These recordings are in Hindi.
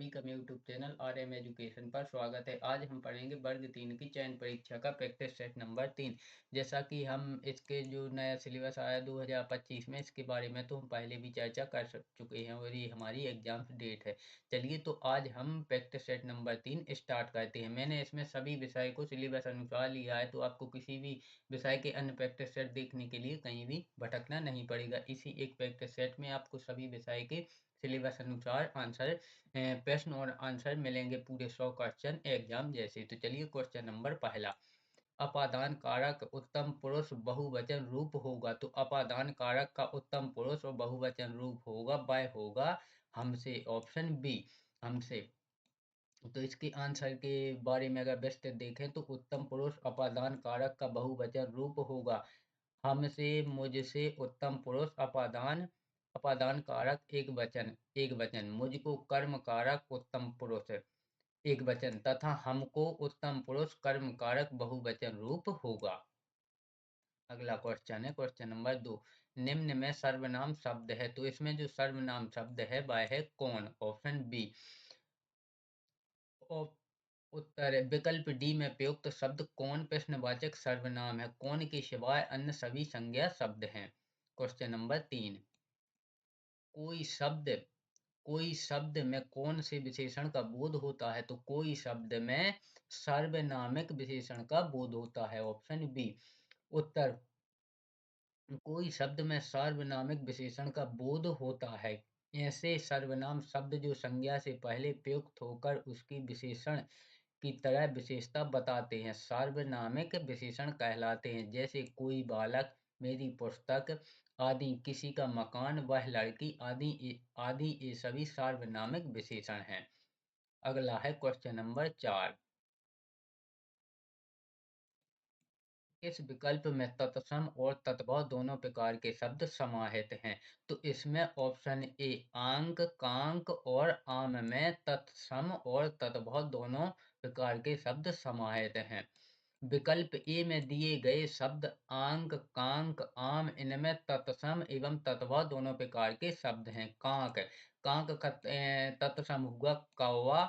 सभी का मेरे यूट्यूब चैनल RM एजुकेशन पर स्वागत है। आज हम पढ़ेंगे वर्ग 3 की चयन परीक्षा का प्रैक्टिस सेट नंबर 3। जैसा कि हम इसके जो नया सिलेबस आया 2025 में, इसके बारे में तो हम पहले भी चर्चा कर चुके हैं और ये हमारी एग्जाम डेट है। चलिए तो आज हम प्रैक्टिस सेट नंबर 3 स्टार्ट करते हैं। मैंने इसमें सभी विषय को सिलेबस अनुसार लिया है, तो आपको किसी भी विषय के अन्य प्रैक्टिस सेट देखने के लिए कहीं भी भटकना नहीं पड़ेगा। इसी एक प्रैक्टिस सेट में आपको सभी विषय के सिलेबस अनुसार आंसर प्रश्न और आंसर मिलेंगे, पूरे 100 क्वेश्चन एग्जाम जैसे। तो चलिए क्वेश्चन नंबर पहला, अपादान कारक उत्तम पुरुष बहुवचन रूप होगा। तो अपादान कारक का उत्तम पुरुष और बहुवचन रूप होगा वह होगा हमसे, ऑप्शन बी हमसे। तो इसके आंसर के बारे में अगर विस्तृत देखें तो उत्तम पुरुष अपादान कारक का बहुवचन रूप होगा हमसे, मुझसे। उत्तम पुरुष अपादान अपादान कारक एक वचन, मुझको कर्म कारक उत्तम पुरुष एक वचन तथा हमको उत्तम पुरुष कर्म कारक बहुवचन रूप होगा। अगला क्वेश्चन है क्वेश्चन नंबर 2, निम्न में सर्वनाम शब्द है। तो इसमें जो सर्वनाम शब्द है वह है कौन, ऑप्शन बी। उत्तर है विकल्प डी में प्रयुक्त शब्द कौन प्रश्नवाचक सर्वनाम है। कौन के सिवाय अन्य सभी संज्ञा शब्द हैं। क्वेश्चन नंबर 3, कोई शब्द कोई शब्द में कौन से विशेषण का बोध होता है। तो कोई शब्द में सार्वनामिक विशेषण का बोध होता है, ऑप्शन बी। उत्तर, कोई शब्द में सार्वनामिक विशेषण का बोध होता है। ऐसे सर्वनाम शब्द जो संज्ञा से पहले प्रयुक्त होकर उसकी विशेषण की तरह विशेषता बताते हैं, सार्वनामिक विशेषण कहलाते हैं। जैसे कोई बालक, मेरी पुस्तक आदि, किसी का मकान, वह लड़की आदि आदि, ये सभी सार्वनामिक विशेषण हैं। अगला है क्वेश्चन नंबर 4, इस विकल्प में तत्सम और तद्भव दोनों प्रकार के शब्द समाहित हैं। तो इसमें ऑप्शन ए, आंक, कांक और आम में तत्सम और तद्भव दोनों प्रकार के शब्द समाहित हैं। विकल्प ए में दिए गए शब्द आंक, कांक, आम, इनमें तत्सम एवं तद्भव दोनों प्रकार के शब्द हैं। कांक कांक का तत्सम हुआ कौवा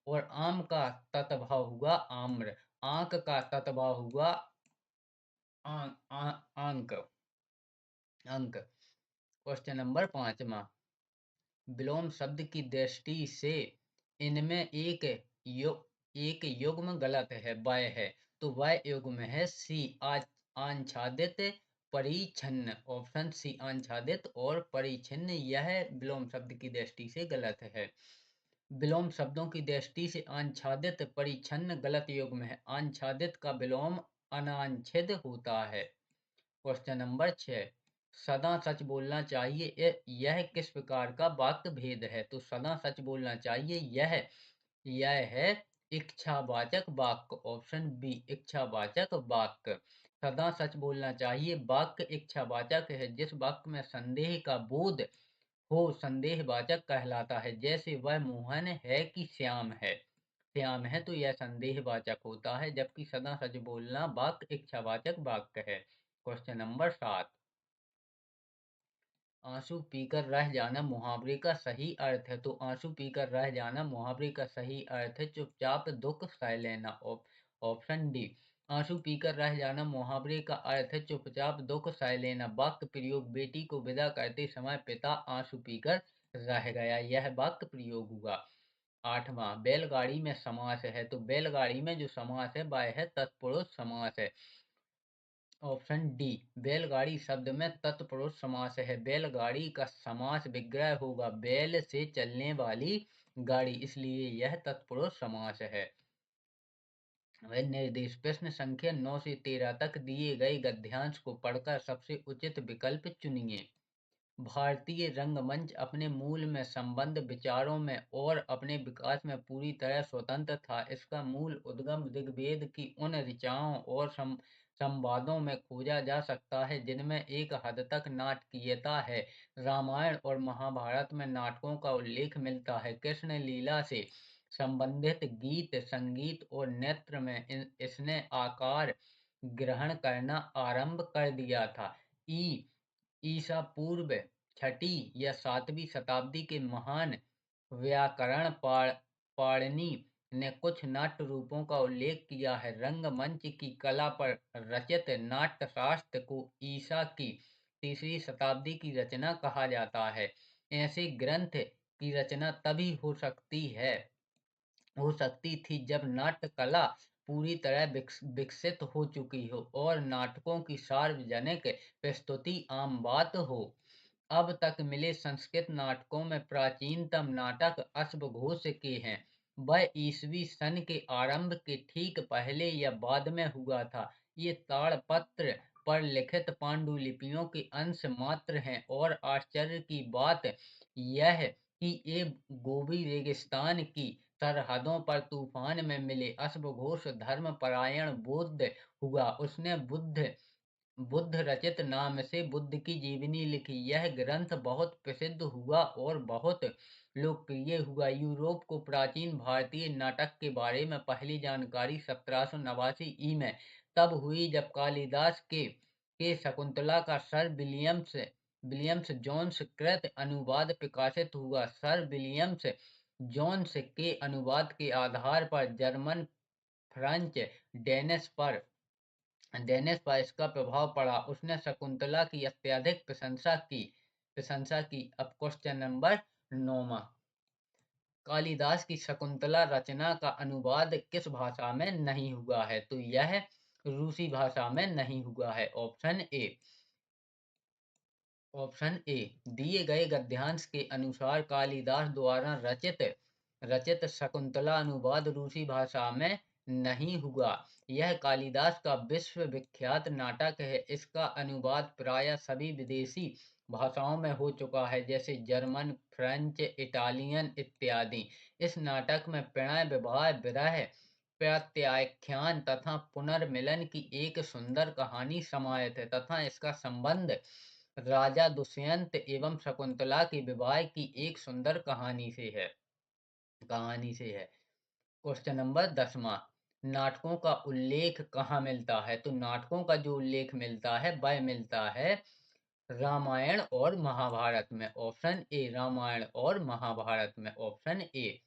और आम का तद्भव हुआ आम्र। आंक का तद्भव हुआ अंक अंक। क्वेश्चन नंबर 5वां, विलोम शब्द की दृष्टि से इनमें एक युग्म गलत है, वह है। तो वह युग्म है सी, आच्छादित परिच्छिन्न, ऑप्शन सी आच्छादित और परिच्छिन्न, यह विलोम शब्द की दृष्टि से गलत है। विलोम शब्दों की दृष्टि से आच्छादित परिच्छिन्न गलत युग्म है। आच्छादित का विलोम अनाच्छिद होता है। क्वेश्चन नंबर 6, सदा सच बोलना चाहिए, यह किस प्रकार का वाक्य भेद है। तो सदा सच बोलना चाहिए, यह है इच्छावाचक वाक्य, ऑप्शन बी इच्छावाचक वाक्य। सदा सच बोलना चाहिए वाक्य इच्छावाचक है। जिस वाक्य में संदेह का बोध हो संदेहवाचक कहलाता है। जैसे वह मोहन है कि श्याम है, श्याम है तो यह संदेहवाचक होता है, जबकि सदा सच बोलना वाक्य इच्छावाचक वाक्य है। क्वेश्चन नंबर 7, आंसू पीकर रह जाना मुहावरे का सही अर्थ है। तो आंसू पीकर रह जाना मुहावरे का सही अर्थ है चुपचाप दुख सह लेना, ऑप्शन डी। आंसू पीकर रह जाना मुहावरे का अर्थ है चुपचाप दुख सह लेना। वाक्य प्रयोग, बेटी को विदा करते समय पिता आंसू पीकर रह गया, यह वाक्य प्रयोग हुआ। 8वां, बैलगाड़ी में समास है। तो बैलगाड़ी में जो समास है वह है तत्पुरुष समास है, ऑप्शन डी। बैलगाड़ी शब्द में तत्पुरुष समास है। बैलगाड़ी का समास विग्रह होगा बैल से चलने वाली गाड़ी, इसलिए यह तत्पुरुष समास है। वह निर्देश, प्रश्न संख्या 9 से 13 तक दिए गए गद्यांश को पढ़कर सबसे उचित विकल्प चुनिए। भारतीय रंगमंच अपने मूल में संबंध, विचारों में और अपने विकास में पूरी तरह स्वतंत्र था। इसका मूल उद्गम ऋग्वेद की उन ऋचाओं और संवादों में खोजा जा सकता है जिनमें एक हद तक नाटकीयता है। रामायण और महाभारत में नाटकों का उल्लेख मिलता है। कृष्ण लीला से संबंधित गीत, संगीत और नृत्य में इसने आकार ग्रहण करना आरंभ कर दिया था। ईसा पूर्व 6ठी या 7वीं शताब्दी के महान व्याकरण पाणिनि ने कुछ नाट्य रूपों का उल्लेख किया है। रंगमंच की कला पर रचित नाट्यशास्त्र को ईसा की 3री शताब्दी की रचना कहा जाता है। ऐसे ग्रंथ की रचना तभी हो सकती थी जब नाट्य कला पूरी तरह विकसित हो चुकी हो और नाटकों की सार्वजनिक प्रस्तुति आम बात हो। अब तक मिले संस्कृत नाटकों में प्राचीनतम नाटक अश्वघोष के हैं। वह ईसवी सन के आरंभ के ठीक पहले या बाद में हुआ था। ये ताड़पत्र पर लिखित पांडुलिपियों के अंश मात्र हैं और आश्चर्य की बात यह कि ये गोबी रेगिस्तान की सरहदों पर तूफान में मिले। अश्वघोष धर्मपरायण बौद्ध हुआ। उसने बुद्ध रचित नाम से बुद्ध की जीवनी लिखी। यह ग्रंथ बहुत प्रसिद्ध हुआ और बहुत लोकप्रिय हुआ। यूरोप को प्राचीन भारतीय नाटक के बारे में पहली जानकारी 1789 ई में तब हुई जब कालिदास के शकुंतला का सर विलियम्स जोन्स कृत अनुवाद प्रकाशित हुआ। सर विलियम्स जोन्स के अनुवाद के आधार पर जर्मन, फ्रेंच, डेनिश पर इसका प्रभाव पड़ा। उसने शकुंतला की अत्यधिक प्रशंसा की। अब क्वेश्चन नंबर 9। कालिदास की शकुंतला रचना का अनुवाद किस भाषा में नहीं हुआ है? तो यह रूसी भाषा में नहीं हुआ है। ऑप्शन ए दिए गए गद्यांश के अनुसार कालिदास द्वारा रचित शकुंतला अनुवाद रूसी भाषा में नहीं हुआ। यह कालिदास का विश्व विख्यात नाटक है। इसका अनुवाद प्रायः सभी विदेशी भाषाओं में हो चुका है, जैसे जर्मन, फ्रेंच, इटालियन इत्यादि। इस नाटक में प्रणय, विवाह, विरह, प्रत्याख्यान तथा पुनर्मिलन की एक सुंदर कहानी समाहित है तथा इसका संबंध राजा दुष्यंत एवं शकुंतला के विवाह की एक सुंदर कहानी से है। क्वेश्चन नंबर 10वां। नाटकों का उल्लेख कहाँ मिलता है? तो नाटकों का जो उल्लेख मिलता है वह मिलता है रामायण और महाभारत में। ऑप्शन ए रामायण और महाभारत में। ऑप्शन ए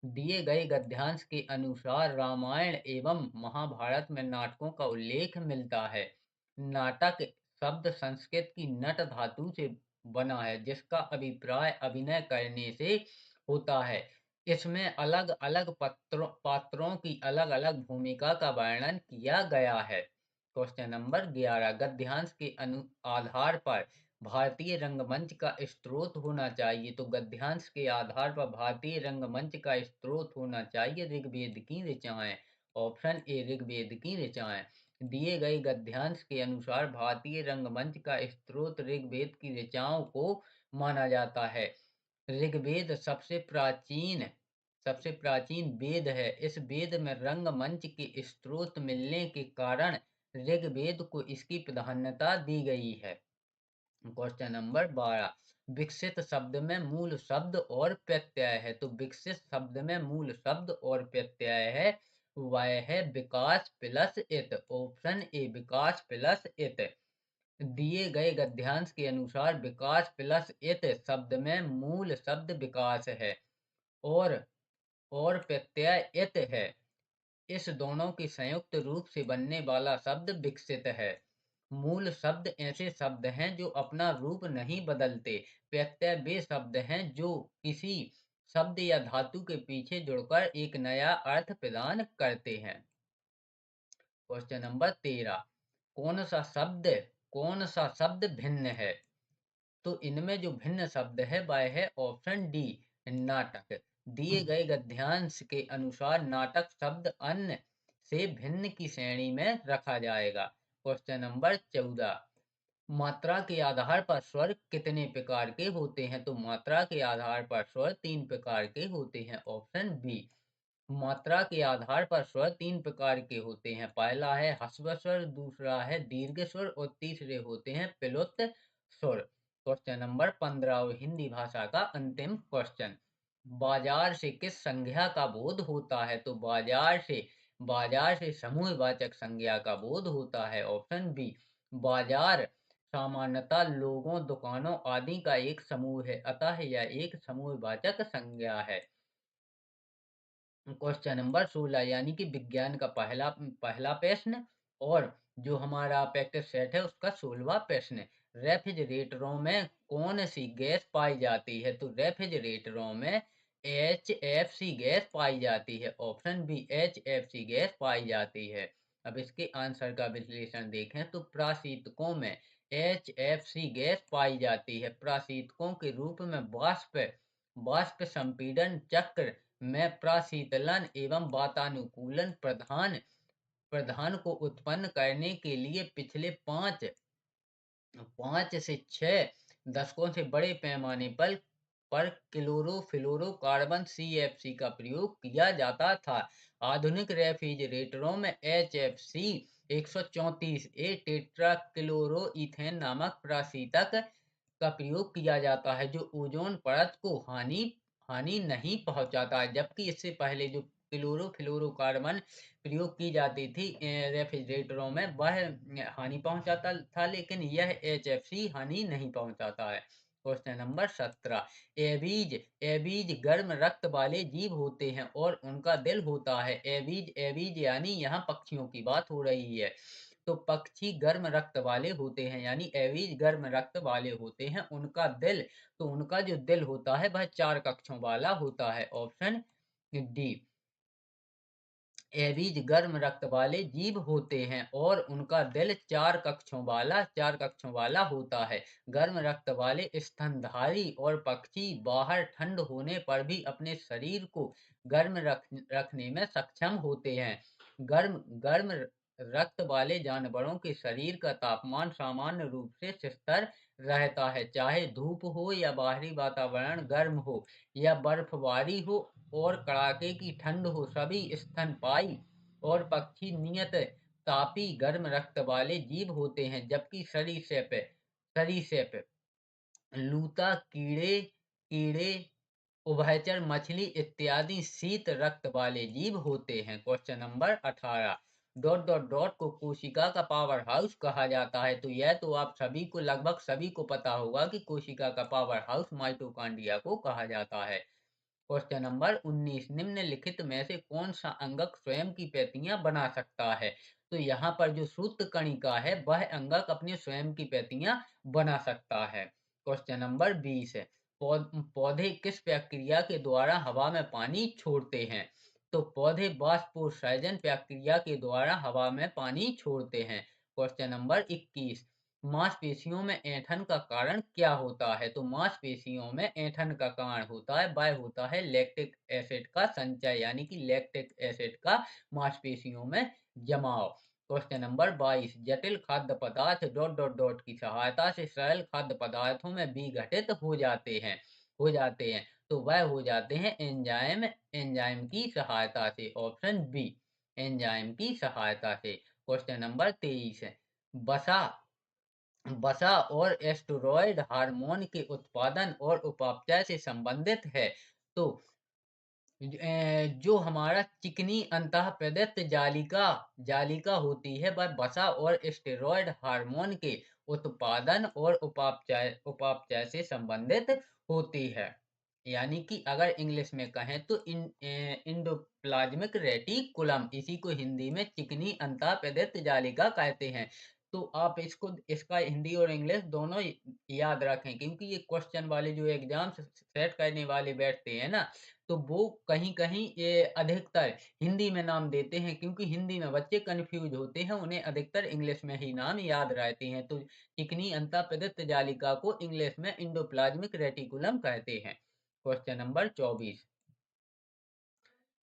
दिए गए गद्यांश के अनुसार रामायण एवं महाभारत में नाटकों का उल्लेख मिलता है। नाटक शब्द संस्कृत की नट धातु से बना है, जिसका अभिप्राय अभिनय करने से होता है। इसमें अलग अलग पात्रों की अलग अलग भूमिका का वर्णन किया गया है। Question number 11। गद्यांश के आधार पर भारतीय रंगमंच का स्रोत होना चाहिए। तो गद्यांश के आधार पर भारतीय रंगमंच का स्रोत होना चाहिए ऋग्वेद की ऋचाएं। ऑप्शन ए ऋग्वेद की ऋचाएं। दिए गए गद्यांश के अनुसार भारतीय रंगमंच का स्रोत ऋग्वेद की ऋचाओं को माना जाता है। ऋग्वेद सबसे प्राचीन वेद है। इस वेद में रंगमंच के स्रोत मिलने के कारण ऋग्वेद को इसकी प्राधान्यता दी गई है। Question number 12। विकसित शब्द में मूल शब्द और प्रत्यय है। तो विकसित शब्द में मूल शब्द और प्रत्यय है वह है विकास प्लस इत। ऑप्शन ए विकास प्लस इत। दिए गए गद्यांश के अनुसार विकास प्लस इत शब्द में मूल शब्द विकास है और प्रत्यय इत है। इस दोनों के संयुक्त रूप से बनने वाला शब्द विकसित है। मूल शब्द ऐसे शब्द हैं जो अपना रूप नहीं बदलते। प्रत्यय वे शब्द हैं जो किसी शब्द या धातु के पीछे जुड़कर एक नया अर्थ प्रदान करते हैं। Question number 13। कौन सा शब्द भिन्न है? तो इनमें जो भिन्न शब्द है वह है ऑप्शन डी नाटक। दिए गए गद्यांश के अनुसार नाटक शब्द अन्य से भिन्न की श्रेणी में रखा जाएगा। Question number 14। मात्रा के आधार पर स्वर कितने प्रकार के होते हैं? तो मात्रा के आधार पर स्वर 3 प्रकार के होते हैं। Option B. मात्रा के आधार पर स्वर 3 प्रकार के होते हैं। पहला है ह्रस्व स्वर, दूसरा है दीर्घ स्वर और तीसरे होते हैं प्लुत स्वर। क्वेश्चन नंबर 15 हिंदी भाषा का अंतिम क्वेश्चन। बाजार से किस संज्ञा का बोध होता है? तो बाजार से समूहवाचक संज्ञा का बोध होता है। Option B. बाजार सामान्यतः लोगों, दुकानों आदि का एक समूह है, अतः यह एक समूहवाचक संज्ञा है। क्वेश्चन नंबर 16 यानी कि विज्ञान का पहला पहला प्रश्न और जो हमारा प्रैक्टिस सेट है उसका 16वां प्रश्न। रेफ्रिजरेटरों में कौन सी गैस पाई जाती है? तो रेफ्रिजरेटरों में HFC गैस पाई जाती है। ऑप्शन बी HFC गैस पाई जाती है। अब इसके आंसर का विश्लेषण देखें तो प्राशीतकों में HFC गैस पाई जाती है। प्राशीतकों के रूप में वाष्प वाष्प संपीड़न चक्र में प्रशीतलन एवं वातानुकूलन प्रधान प्रधान को उत्पन्न करने के लिए पिछले 5 से 6 दशकों से बड़े पैमाने पर क्लोरोफ्लोरोकार्बन CFC का प्रयोग किया जाता था। आधुनिक रेफ्रिजरेटरों में HFC 134 ए टेट्रा क्लोरोईथेन नामक प्रशीतक का प्रयोग किया जाता है जो ओजोन परत को हानि हानि नहीं पहुंचाता है। जबकि इससे पहले जो क्लोरोफ्लोरोकार्बन प्रयोग की जाती थी रेफ्रिजरेटरों में वह हानि पहुंचाता था, लेकिन यह HFC हानि नहीं पहुंचाता है। क्वेश्चन नंबर 17 एबीज एबीज गर्म रक्त वाले जीव होते हैं और उनका दिल होता है। एबीज एबीज यानी यहाँ पक्षियों की बात हो रही है। तो पक्षी गर्म रक्त वाले होते हैं यानी एबीज गर्म रक्त वाले होते हैं। उनका दिल तो उनका जो दिल होता है वह 4 कक्षों वाला होता है। ऑप्शन डी एबीज गर्म रक्त वाले जीव होते हैं और उनका दिल 4 कक्षों वाला होता है। गर्म रक्त वाले स्तनधारी और पक्षी बाहर ठंड होने पर भी अपने शरीर को गर्म रखने में सक्षम होते हैं। गर्म गर्म रक्त वाले जानवरों के शरीर का तापमान सामान्य रूप से स्थिर रहता है, चाहे धूप हो या बाहरी वातावरण गर्म हो या बर्फबारी हो और कड़ाके की ठंड हो। सभी स्तनपायी और पक्षी नियत तापी गर्म रक्त वाले जीव होते हैं, जबकि सरीसृप सरीसृप लूता कीड़े कीड़े उभयचर मछली इत्यादि शीत रक्त वाले जीव होते हैं। Question number 18 dot dot dot को कोशिका का पावर हाउस कहा जाता है। तो यह तो आप सभी को लगभग सभी को पता होगा कि कोशिका का पावर हाउस माइटोकॉन्ड्रिया को कहा जाता है। क्वेश्चन नंबर 19 निम्नलिखित में से कौन सा अंगक स्वयं की प्रतियां बना सकता है? तो यहाँ पर जो सूत्र कणिका है वह अंगक अपने स्वयं की प्रतियां बना सकता है। क्वेश्चन नंबर 20 है पौधे किस प्रक्रिया के द्वारा हवा में पानी छोड़ते हैं? तो पौधे वाष्पोत्सर्जन प्रक्रिया के द्वारा हवा में पानी छोड़ते हैं। क्वेश्चन नंबर 21 मांसपेशियों में ऐंठन का कारण क्या होता है? तो मांसपेशियों में ऐंठन का कारण होता है वह होता है लैक्टिक एसिड का संचय यानी कि लैक्टिक एसिड का मांसपेशियों में जमाव। क्वेश्चन नंबर 22 जटिल खाद्य पदार्थ डॉट डॉट डॉट की सहायता से सरल खाद्य पदार्थों में विघटित हो जाते हैं तो वह हो जाते हैं एंजाइम एंजाइम की सहायता से। ऑप्शन बी एंजाइम की सहायता से। क्वेश्चन नंबर 23 है वसा वसा और एस्टेरॉयड हार्मोन के उत्पादन और उपापचय से संबंधित है। तो जो हमारा चिकनी अंतःप्रदत्त जालिका जालिका होती है वह वसा और स्टेरॉयड हार्मोन के उत्पादन और उपापचय उपापचय से संबंधित होती है। यानी कि अगर इंग्लिश में कहें तो इंडोप्लाज्मिक रेटिकुलम इसी को हिंदी में चिकनी अंतःप्रदत्त जालिका कहते हैं। तो आप इसका हिंदी और इंग्लिश दोनों याद रखें क्योंकि ये क्वेश्चन वाले जो एग्जाम सेट करने वाले बैठते हैं ना तो वो कहीं-कहीं ये अधिकतर हिंदी में नाम देते हैं क्योंकि हिंदी में बच्चे कन्फ्यूज होते हैं, उन्हें अधिकतर इंग्लिश में ही नाम याद रहते हैं। तो चिकनी अंतःप्रदत्त जालिका को इंग्लिश में इंडोप्लाज्मिक रेटिकुलम कहते हैं। क्वेश्चन नंबर 24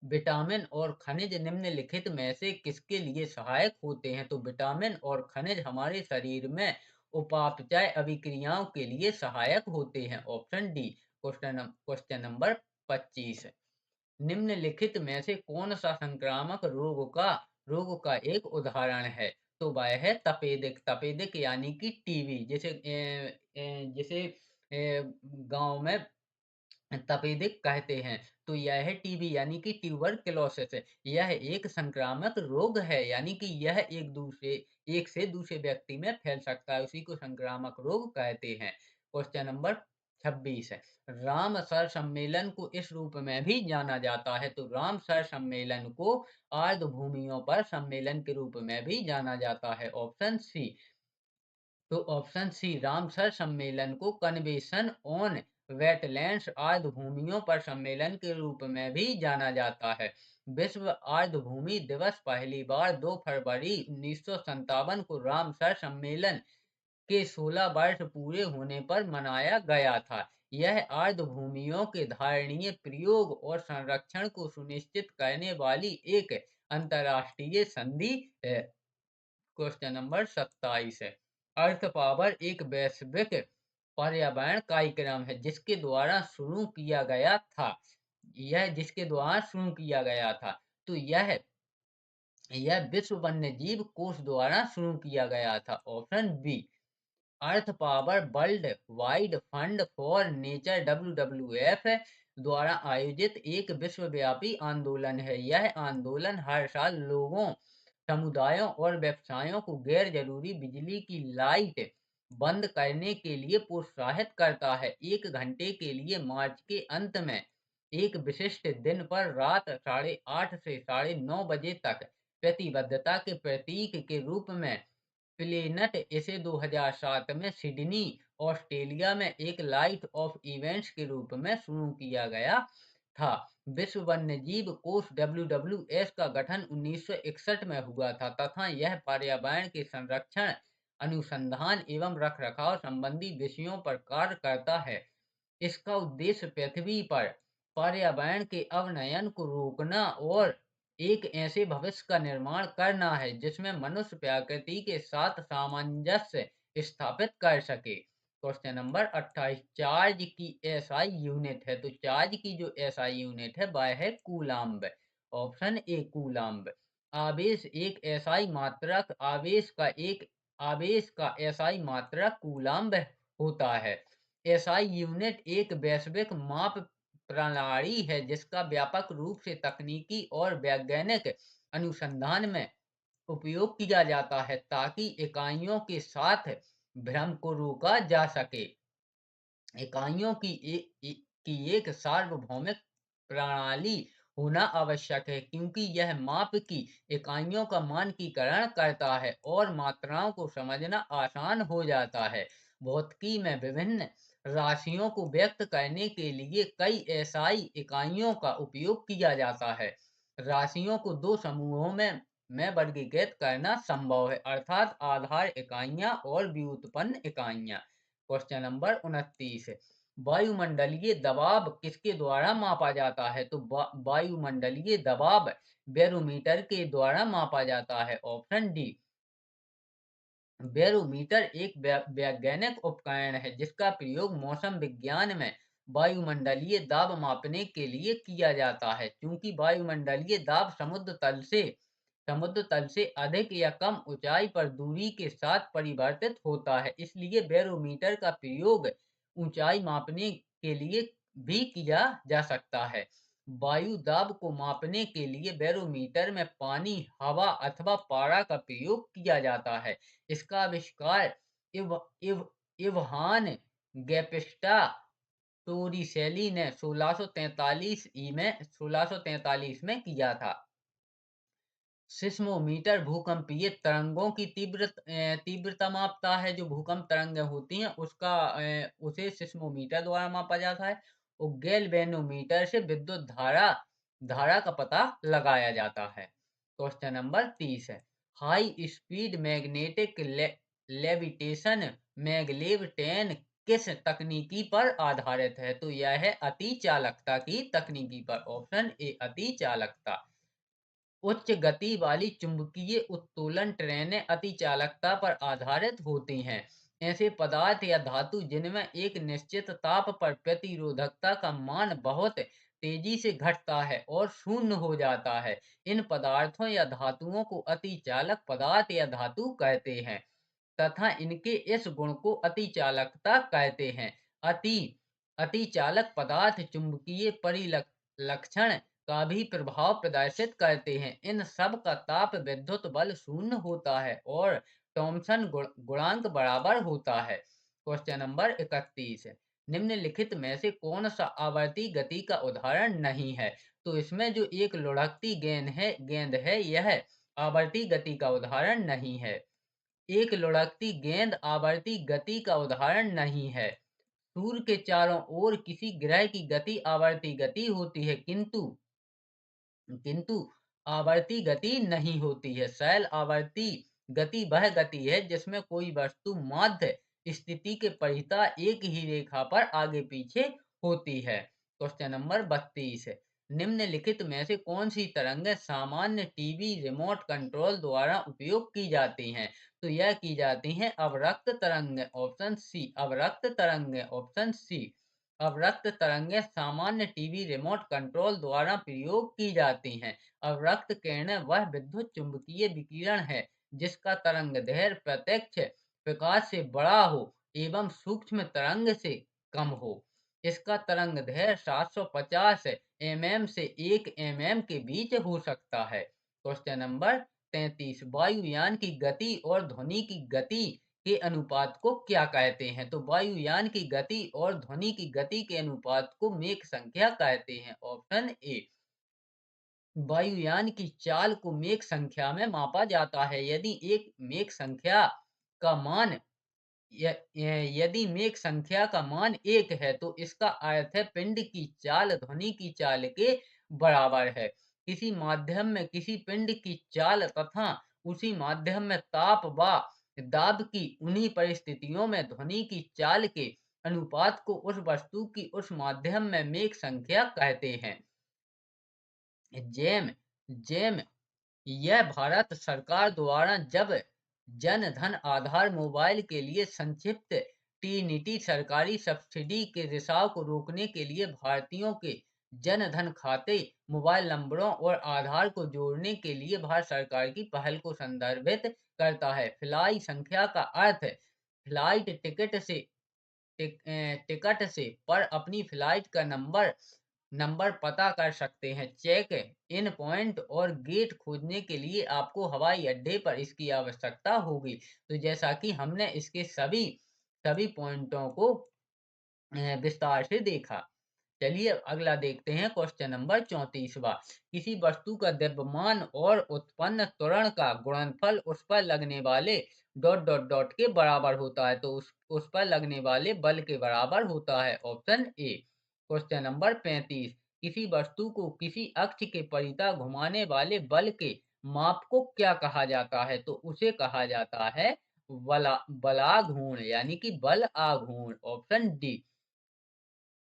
विटामिन और खनिज निम्नलिखित में से किसके लिए सहायक होते हैं? तो विटामिन और खनिज हमारे शरीर में उपापचय अभिक्रियाओं के लिए सहायक होते हैं। ऑप्शन डी क्वेश्चन नंबर 25 निम्नलिखित में से कौन सा संक्रामक रोग का एक उदाहरण है? तो वह है तपेदिक तपेदिक यानी कि टीबी जिसे गांव में तपेदिक कहते हैं। तो यह है टीबी यानी कि ट्यूबरकुलोसिस यह एक संक्रामक रोग है यानी कि यह एक से दूसरे व्यक्ति में फैल सकता है उसी को संक्रामक रोग कहते हैं। क्वेश्चन नंबर 26 है। रामसर सम्मेलन को इस रूप में भी जाना जाता है, तो रामसर सम्मेलन को आर्द्र भूमियों पर सम्मेलन के रूप में भी जाना जाता है। Option C. तो ऑप्शन सी, रामसर सम्मेलन को कन्वेंशन ऑन वेटलैंड्स आर्द्र भूमियों पर सम्मेलन के रूप में भी जाना जाता है। विश्व आर्द्र भूमि दिवस पहली बार 2 फरवरी 1957 को रामसर सम्मेलन के 16 वर्ष पूरे होने पर मनाया गया था। यह आर्द्र भूमियों के धारणीय प्रयोग और संरक्षण को सुनिश्चित करने वाली एक अंतर्राष्ट्रीय संधि है। क्वेश्चन नंबर 27 है। अर्थ पावर एक वैश्विक पर्यावरण कार्यक्रम है जिसके द्वारा शुरू किया गया था। तो यह विश्व वन्यजीव कोष द्वारा शुरू किया गया था। Option B. Earth power World Wide Fund for Nature WWF द्वारा आयोजित एक विश्वव्यापी आंदोलन है। यह आंदोलन हर साल लोगों, समुदायों और व्यवसायों को गैर जरूरी बिजली की लाइट बंद करने के लिए प्रोत्साहित करता है। 1 घंटे के लिए मार्च के अंत में एक विशिष्ट दिन पर रात 8:30 से 9:30 बजे तक प्रतिबद्धता के प्रतीक के रूप में प्लेनेट इसे 2007 में सिडनी, ऑस्ट्रेलिया में एक लाइट ऑफ इवेंट्स के रूप में शुरू किया गया था। विश्व वन्यजीव कोष WWF का गठन 1961 में हुआ था तथा यह पर्यावरण के संरक्षण, अनुसंधान एवं रखरखाव संबंधी विषयों पर कार्य करता है। इसका उद्देश्य पृथ्वी पर पर्यावरण के अवनयन को रोकना और एक ऐसे भविष्य का निर्माण करना है जिसमें मनुष्य प्रकृति के साथ सामंजस्य स्थापित कर सके। Question number 28। चार्ज की एसआई यूनिट है, तो चार्ज की जो एसआई यूनिट है वह है कूलाम्ब। Option A coulomb. आवेश एक एसआई मात्रक आवेश का एसआई मात्रक कूलाम्ब होता है। एसआई यूनिट एक वैश्विक माप प्रणाली है जिसका व्यापक रूप से तकनीकी और वैज्ञानिक अनुसंधान में उपयोग किया जाता है ताकि इकाइयों के साथ भ्रम को रोका जा सके। इकाइयों की एक सार्वभौमिक प्रणाली होना आवश्यक है क्योंकि यह माप की इकाइयों का मानकीकरण करता है और मात्राओं को समझना आसान हो जाता है। भौतिकी में विभिन्न राशियों को व्यक्त करने के लिए कई एसआई इकाइयों का उपयोग किया जाता है। राशियों को 2 समूहों में वर्गीकृत करना संभव है, अर्थात आधार इकाइयां और व्युत्पन्न इकाइयां। क्वेश्चन नंबर 29 है। वायुमंडलीय दबाव किसके द्वारा मापा जाता है, तो वायुमंडलीय दबाव बैरोमीटर के द्वारा मापा जाता है। Option D. बैरोमीटर एक वैज्ञानिक उपकरण है जिसका प्रयोग मौसम विज्ञान में वायुमंडलीय दाब मापने के लिए किया जाता है। क्योंकि वायुमंडलीय दाब समुद्र तल से अधिक या कम ऊंचाई पर दूरी के साथ परिवर्तित होता है, इसलिए बैरोमीटर का प्रयोग ऊंचाई मापने के लिए भी किया जा सकता है। वायु दाब को मापने के लिए बैरोमीटर में पानी, हवा अथवा पारा का प्रयोग किया जाता है। इसका आविष्कार इव, इव, इवहान गैपिस्टा टोरिसेली ने 1643 में किया था। सिस्मोमीटर भूकंपीय तरंगों की तीव्रता मापता है। जो भूकंप तरंगें होती हैं उसे सिस्मोमीटर द्वारा मापा जाता है। और गैल्वेनोमीटर से विद्युत धारा का पता लगाया जाता है। क्वेश्चन नंबर 30 है। High speed magnetic levitation maglev 10 किस तकनीकी पर आधारित है, तो यह है अति चालकता की तकनीकी पर। ऑप्शन ए अति चालकता। उच्च गति वाली चुंबकीय उत्तोलन ट्रेनें अति चालकता पर आधारित होती हैं। ऐसे पदार्थ या धातु जिनमें एक निश्चित ताप पर प्रतिरोधकता का मान बहुत तेजी से घटता है और शून्य हो जाता है, इन पदार्थों या धातुओं को अति चालक पदार्थ या धातु कहते हैं तथा इनके इस गुण को अति चालकता कहते हैं। अति अति चालक पदार्थ चुंबकीय परिलक्षण का भी प्रभाव प्रदर्शित करते हैं। इन सब का ताप विद्युत बल शून्य होता है और थॉमसन गुणांक बराबर होता है। क्वेश्चन नंबर 31 है। निम्नलिखित में से कौन सा आवर्ती गति का उदाहरण नहीं है? तो इसमें जो एक लुढ़कती गेंद है यह आवर्ती गति का उदाहरण नहीं है। एक लुढ़कती गेंद आवर्ती गति का उदाहरण नहीं है। सूर्य के चारों ओर किसी ग्रह की गति आवर्ती गति होती है, किंतु किंतु आवर्ती गति नहीं होती है। शैल आवर्ती गति वह गति है जिसमें कोई वस्तु माध्य स्थिति के परितः एक ही रेखा पर आगे पीछे होती है। क्वेश्चन नंबर 32 है, निम्नलिखित में से कौन सी तरंगें सामान्य टीवी रिमोट कंट्रोल द्वारा उपयोग की जाती हैं? तो यह की जाती हैं अवरक्त तरंगें, ऑप्शन सी। अवरक्त तरंगें, ऑप्शन सी। अवरक्त तरंगें सामान्य टीवी रिमोट कंट्रोल द्वारा प्रयोग की जाती हैं। अवरक्त किरणें वह विद्युत चुम्बकीय विकिरण है जिसका तरंगदैर्घ्य प्रत्यक्ष प्रकाश से बड़ा हो एवं सूक्ष्म तरंग से कम हो। इसका तरंगदैर्घ्य 750 mm से 1 mm के बीच हो सकता है। क्वेश्चन नंबर 33, वायुयान की गति और ध्वनि की गति के अनुपात को क्या कहते हैं? तो वायुयान की गति और ध्वनि की गति के अनुपात को मेक संख्या कहते हैं, ऑप्शन ए। वायुयान की चाल को मेक संख्या में मापा जाता है। यदि एक मेक संख्या का मान यदि मेक संख्या का मान 1 है तो इसका अर्थ है पिंड की चाल ध्वनि की चाल के बराबर है। किसी माध्यम में किसी पिंड की चाल तथा उसी माध्यम में ताप व दाब की उन्हीं परिस्थितियों में ध्वनि की चाल के अनुपात को उस वस्तु की उस माध्यम में मेक संख्या कहते हैं। जेम जेम यह भारत सरकार द्वारा जब जन धन आधार मोबाइल के लिए संक्षिप्त टीनीटी सरकारी सब्सिडी के रिसाव को रोकने के लिए भारतीयों के जन धन खाते मोबाइल नंबरों और आधार को जोड़ने के लिए भारत सरकार की पहल को संदर्भित करता है। फ्लाई संख्या का अर्थ फ्लाइट टिकट से पर अपनी फ्लाइट का नंबर नंबर पता कर सकते हैं। चेक इन पॉइंट और गेट खोजने के लिए आपको हवाई अड्डे पर इसकी आवश्यकता होगी। तो जैसा कि हमने इसके सभी सभी पॉइंटों को विस्तार से देखा। चलिए अगला देखते हैं, क्वेश्चन नंबर 34वां। किसी वस्तु का द्रव्यमान और उत्पन्न त्वरण का गुणनफल उस पर लगने वाले डॉट डॉट डॉट के बराबर होता है, तो उस पर लगने वाले बल के बराबर होता है, ऑप्शन ए। क्वेश्चन नंबर 35, किसी वस्तु को किसी अक्ष के परितः घुमाने वाले बल के माप को क्या कहा जाता है? तो उसे कहा जाता है बलाघूर्ण, यानी कि बल आघूर्ण, ऑप्शन डी।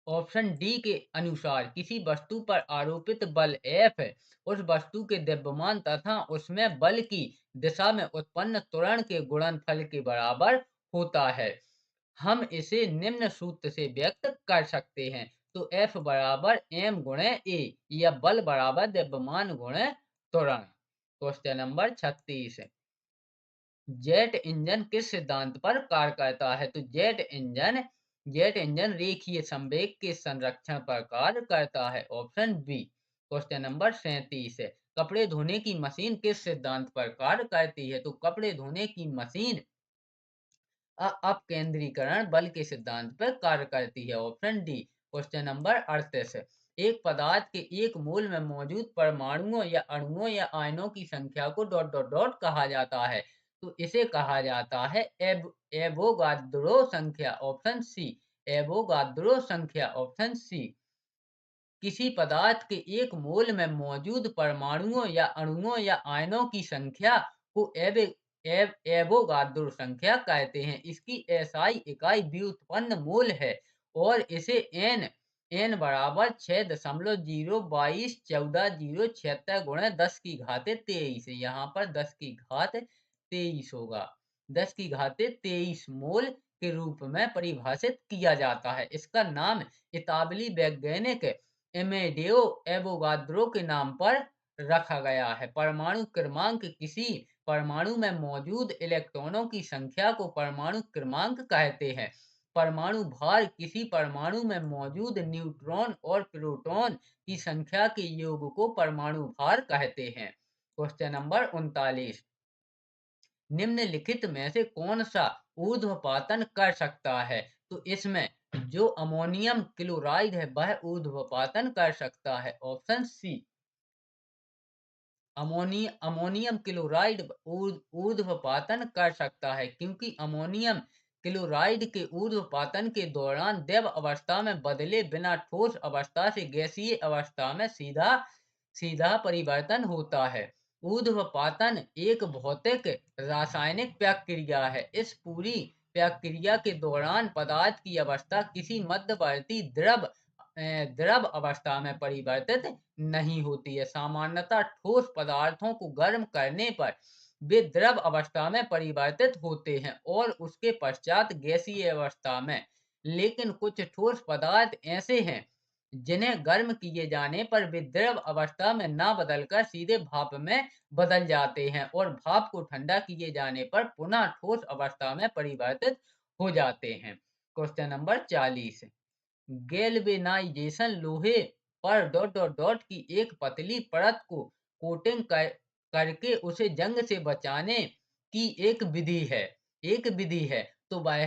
ऑप्शन डी के अनुसार किसी वस्तु पर आरोपित बल F उस वस्तु के द्रव्यमान तथा उसमें बल की दिशा में उत्पन्न त्वरण के गुणनफल के बराबर होता है। हम इसे निम्न सूत्र से व्यक्त कर सकते हैं। तो F बराबर m गुणे a, या बल बराबर द्रव्यमान गुणे त्वरण। क्वेश्चन नंबर 36, जेट इंजन किस सिद्धांत पर कार्य करता है? तो जेट इंजन रेखीय संवेग के संरक्षण पर कार्य करता है, ऑप्शन बी। क्वेश्चन नंबर 37 है, कपड़े धोने की मशीन किस सिद्धांत पर कार्य करती है? तो कपड़े धोने की मशीन अपकेंद्रीकरण बल के सिद्धांत पर कार्य करती है, ऑप्शन डी। क्वेश्चन नंबर 38 है, एक पदार्थ के एक मोल में मौजूद परमाणुओं या अणुओं या आयनों की संख्या को डॉट डॉट डॉट कहा जाता है, तो इसे कहा जाता है एवोगाद्रो संख्या, ऑप्शन सी। एवोगाद्रो संख्या, ऑप्शन सी। किसी पदार्थ के एक मोल में मौजूद परमाणुओं या अणुओं या आयनों की संख्या को एवोगाद्रो संख्या कहते हैं। इसकी एसआई इकाई व्युत्पन्न मोल है और इसे एन बराबर 6.0221476 गुणे 10 की घाते 23, यहाँ पर 10 की घात 23 होगा, 10 की घाते 23 मोल के रूप में परिभाषित किया जाता है। इसका नाम इतालवी वैज्ञानिक एमेडियो एवोगाद्रो के नाम पर रखा गया है। परमाणु क्रमांक किसी परमाणु में मौजूद इलेक्ट्रॉनों की संख्या को परमाणु क्रमांक कहते हैं। परमाणु भार किसी परमाणु में मौजूद न्यूट्रॉन और प्रोटॉन की संख्या के योग को परमाणु भार कहते हैं। क्वेश्चन नंबर 39, निम्नलिखित में से कौन सा ऊर्ध्वपातन कर सकता है? तो इसमें जो अमोनियम क्लोराइड है वह ऊर्ध्वपातन कर सकता है। ऑप्शन सी, अमोनियम क्लोराइड ऊर्ध्वपातन कर सकता है, क्योंकि अमोनियम क्लोराइड के ऊर्ध्वपातन के दौरान द्रव अवस्था में बदले बिना ठोस अवस्था से गैसीय अवस्था में सीधा सीधा परिवर्तन होता है। ऊर्ध्वपातन एक भौतिक रासायनिक प्रक्रिया है। इस पूरी प्रक्रिया के दौरान पदार्थ की अवस्था किसी मध्यवर्ती द्रव अवस्था में परिवर्तित नहीं होती है। सामान्यतः ठोस पदार्थों को गर्म करने पर वे द्रव अवस्था में परिवर्तित होते हैं और उसके पश्चात गैसीय अवस्था में। लेकिन कुछ ठोस पदार्थ ऐसे हैं जिन्हें गर्म किए जाने पर वे द्रव अवस्था में ना बदलकर सीधे भाप में बदल जाते हैं और भाप को ठंडा किए जाने पर पुनः ठोस अवस्था में परिवर्तित हो जाते हैं। क्वेश्चन नंबर 40, गैल्वेनाइजेशन लोहे पर की एक पतली परत को करके उसे जंग से बचाने की एक विधि है। तो वह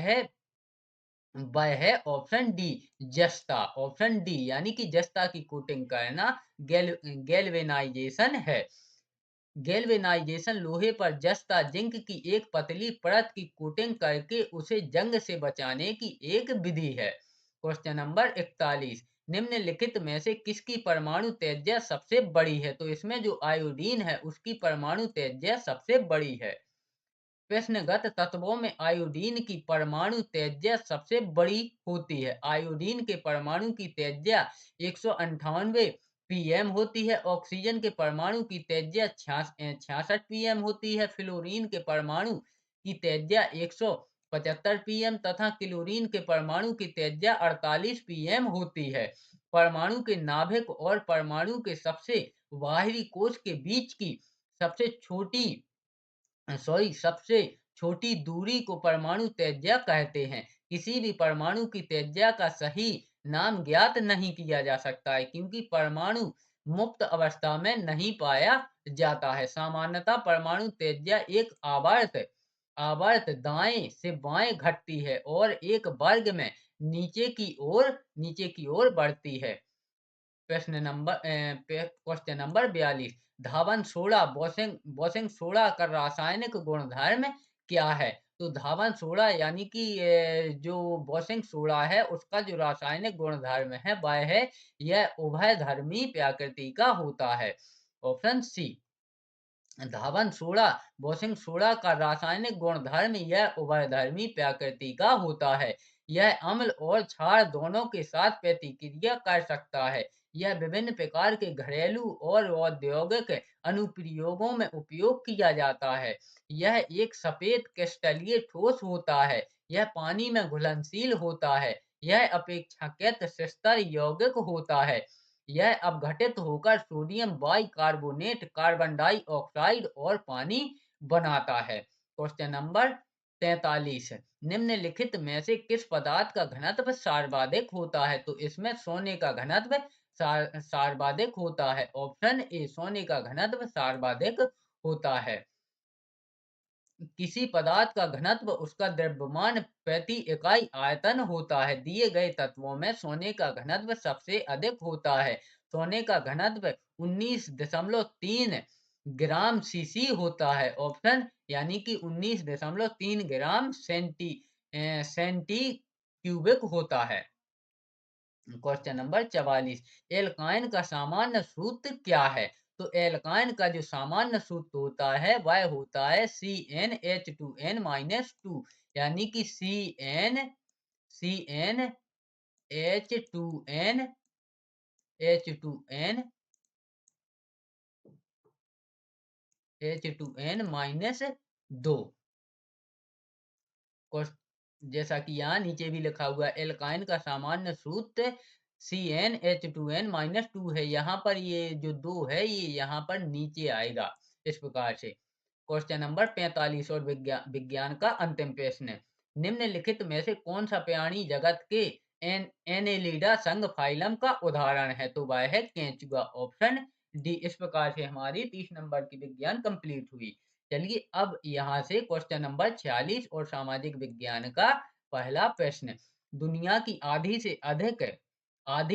है ऑप्शन डी, जस्ता। ऑप्शन डी यानी कि जस्ता की कोटिंग करना गैल्वेनाइजेशन है। गैल्वेनाइजेशन लोहे पर जस्ता जिंक की एक पतली परत की कोटिंग करके उसे जंग से बचाने की एक विधि है। क्वेश्चन नंबर 41, निम्नलिखित में से किसकी परमाणु त्रिज्या सबसे बड़ी है? तो इसमें जो आयोडीन है उसकी परमाणु त्रिज्या सबसे बड़ी है। प्रश्नगत तत्वों में आयोडीन की परमाणु त्रिज्या सबसे बड़ी होती है। आयोडीन के परमाणु की त्रिज्या 198 पीएम होती है। ऑक्सीजन के परमाणु की त्रिज्या 66 पीएम होती है। फ्लोरीन के परमाणु की त्रिज्या 175 पीएम तथा क्लोरीन के परमाणु की त्रिज्या 48 पीएम होती है। परमाणु के नाभिक और परमाणु के सबसे बाहरी कोश के बीच की सबसे छोटी दूरी को परमाणु त्रिज्या कहते हैं। किसी भी परमाणु की त्रिज्या का सही नाम ज्ञात नहीं किया जा सकता है, क्योंकि परमाणु मुक्त अवस्था में नहीं पाया जाता है। सामान्यतः परमाणु त्रिज्या एक आवर्त दाएं से बाएं घटती है और एक वर्ग में नीचे की ओर बढ़ती है। क्वेश्चन नंबर 42, धावन सोडा बोसिंग सोडा का रासायनिक गुणधर्म क्या है? तो धावन सोडा यानी कि जो बोसिंग सोडा है उसका जो रासायनिक गुणधर्म है वह है यह उभयधर्मी प्रकृति का होता है। ऑप्शन सी, धावन सोडा बोसिंग सोडा का रासायनिक गुणधर्म यह उभयधर्मी प्रकृति का होता है। यह अम्ल और क्षार दोनों के साथ प्रतिक्रिया कर सकता है। यह विभिन्न प्रकार के घरेलू और औद्योगिक अनुप्रयोगों में उपयोग किया जाता है। यह एक सफेद क्रिस्टलीय ठोस होता है। यह पानी में घुलनशील होता है। यह अपेक्षाकृत स्थिर यौगिक होता है। यह अपघटित होकर सोडियम बाइकार्बोनेट, कार्बन डाइऑक्साइड और पानी बनाता है। क्वेश्चन नंबर 43, निम्नलिखित में से किस पदार्थ का घनत्व सर्वाधिक होता है? तो इसमें सोने का घनत्व सर्वाधिक होता है। ऑप्शन ए, सोने का घनत्व सर्वाधिक होता है। किसी पदार्थ का घनत्व उसका द्रव्यमान प्रति इकाई आयतन होता है। दिए गए तत्वों में सोने का घनत्व सबसे अधिक होता है। सोने का घनत्व 19.3 ग्राम सीसी होता है। ऑप्शन यानी कि 19.3 ग्राम सेंटी क्यूबिक होता है। क्वेश्चन नंबर 44, एल्काइन का सामान्य सूत्र क्या है? तो एल्काइन का जो सामान्य सूत्र होता है वह होता है CnH2n-2, यानी कि CnH2n-2, जैसा कि यहाँ नीचे भी लिखा हुआ है, एल्काइन का सामान्य सूत्र CnH2n-2 है। यहाँ पर ये जो 2 है ये यहाँ पर नीचे आएगा इस प्रकार से। क्वेश्चन नंबर 45 और विज्ञान का अंतिम प्रश्न, निम्नलिखित में से कौन सा प्राणी जगत के एनेलिडा संघ फाइलम का उदाहरण है? तो वह है केंचुआ। Option D. इस प्रकार से हमारी 30 नंबर की विज्ञान कंप्लीट हुई। चलिए अब यहाँ से क्वेश्चन नंबर 46 और सामाजिक विज्ञान का पहला प्रश्न, दुनिया की आधी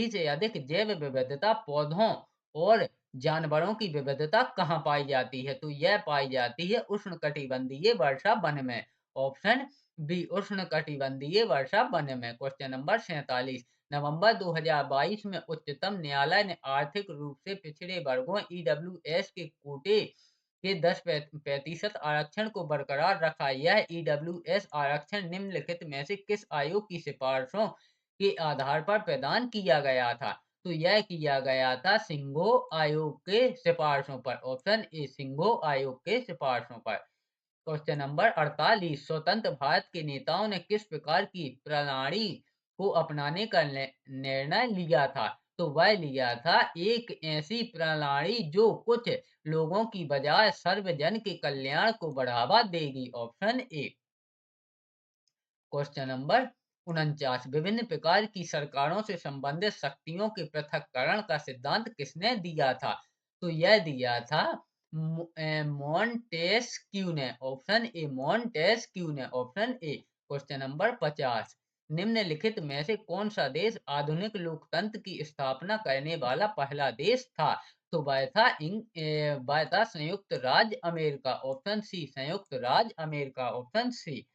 से अधिक जैव विविधता पौधों और जानवरों की विविधता कहाँ पाई जाती है? तो यह पाई जाती है उष्णकटिबंधीय वर्षा वन में। ऑप्शन बी उष्णकटिबंधीय वर्षा वन में। Question number 47। नवंबर 2022 में उच्चतम न्यायालय ने आर्थिक रूप से पिछड़े वर्गों ईडब्ल्यूएस के कोटे के 10% आरक्षण को बरकरार रखा। यह ईडब्ल्यूएस आरक्षण निम्नलिखित में से किस आयोग की सिफारिशों के आधार पर प्रदान किया गया था? तो यह किया गया था सिंघो आयोग के सिफारिशों पर। ऑप्शन ए सिंघो आयोग के सिफारिशों पर। Question number 48। स्वतंत्र भारत के नेताओं ने किस प्रकार की प्रणाली को अपनाने का निर्णय लिया था? तो वह लिया था एक ऐसी प्रणाली जो कुछ लोगों की बजाय सर्वजन के कल्याण को बढ़ावा देगी। Option A. Question number 49। विभिन्न प्रकार की सरकारों से संबंधित शक्तियों के पृथक्करण का सिद्धांत किसने दिया था? तो यह दिया था मॉन्टेस्क्यू ने। ऑप्शन ए मॉन्टेस्क्यू ने। Option A. Question number 50। निम्नलिखित में से कौन सा देश आधुनिक लोकतंत्र की स्थापना करने वाला पहला देश था? तो वह था संयुक्त राज्य अमेरिका। ऑप्शन सी संयुक्त राज्य America. Option C.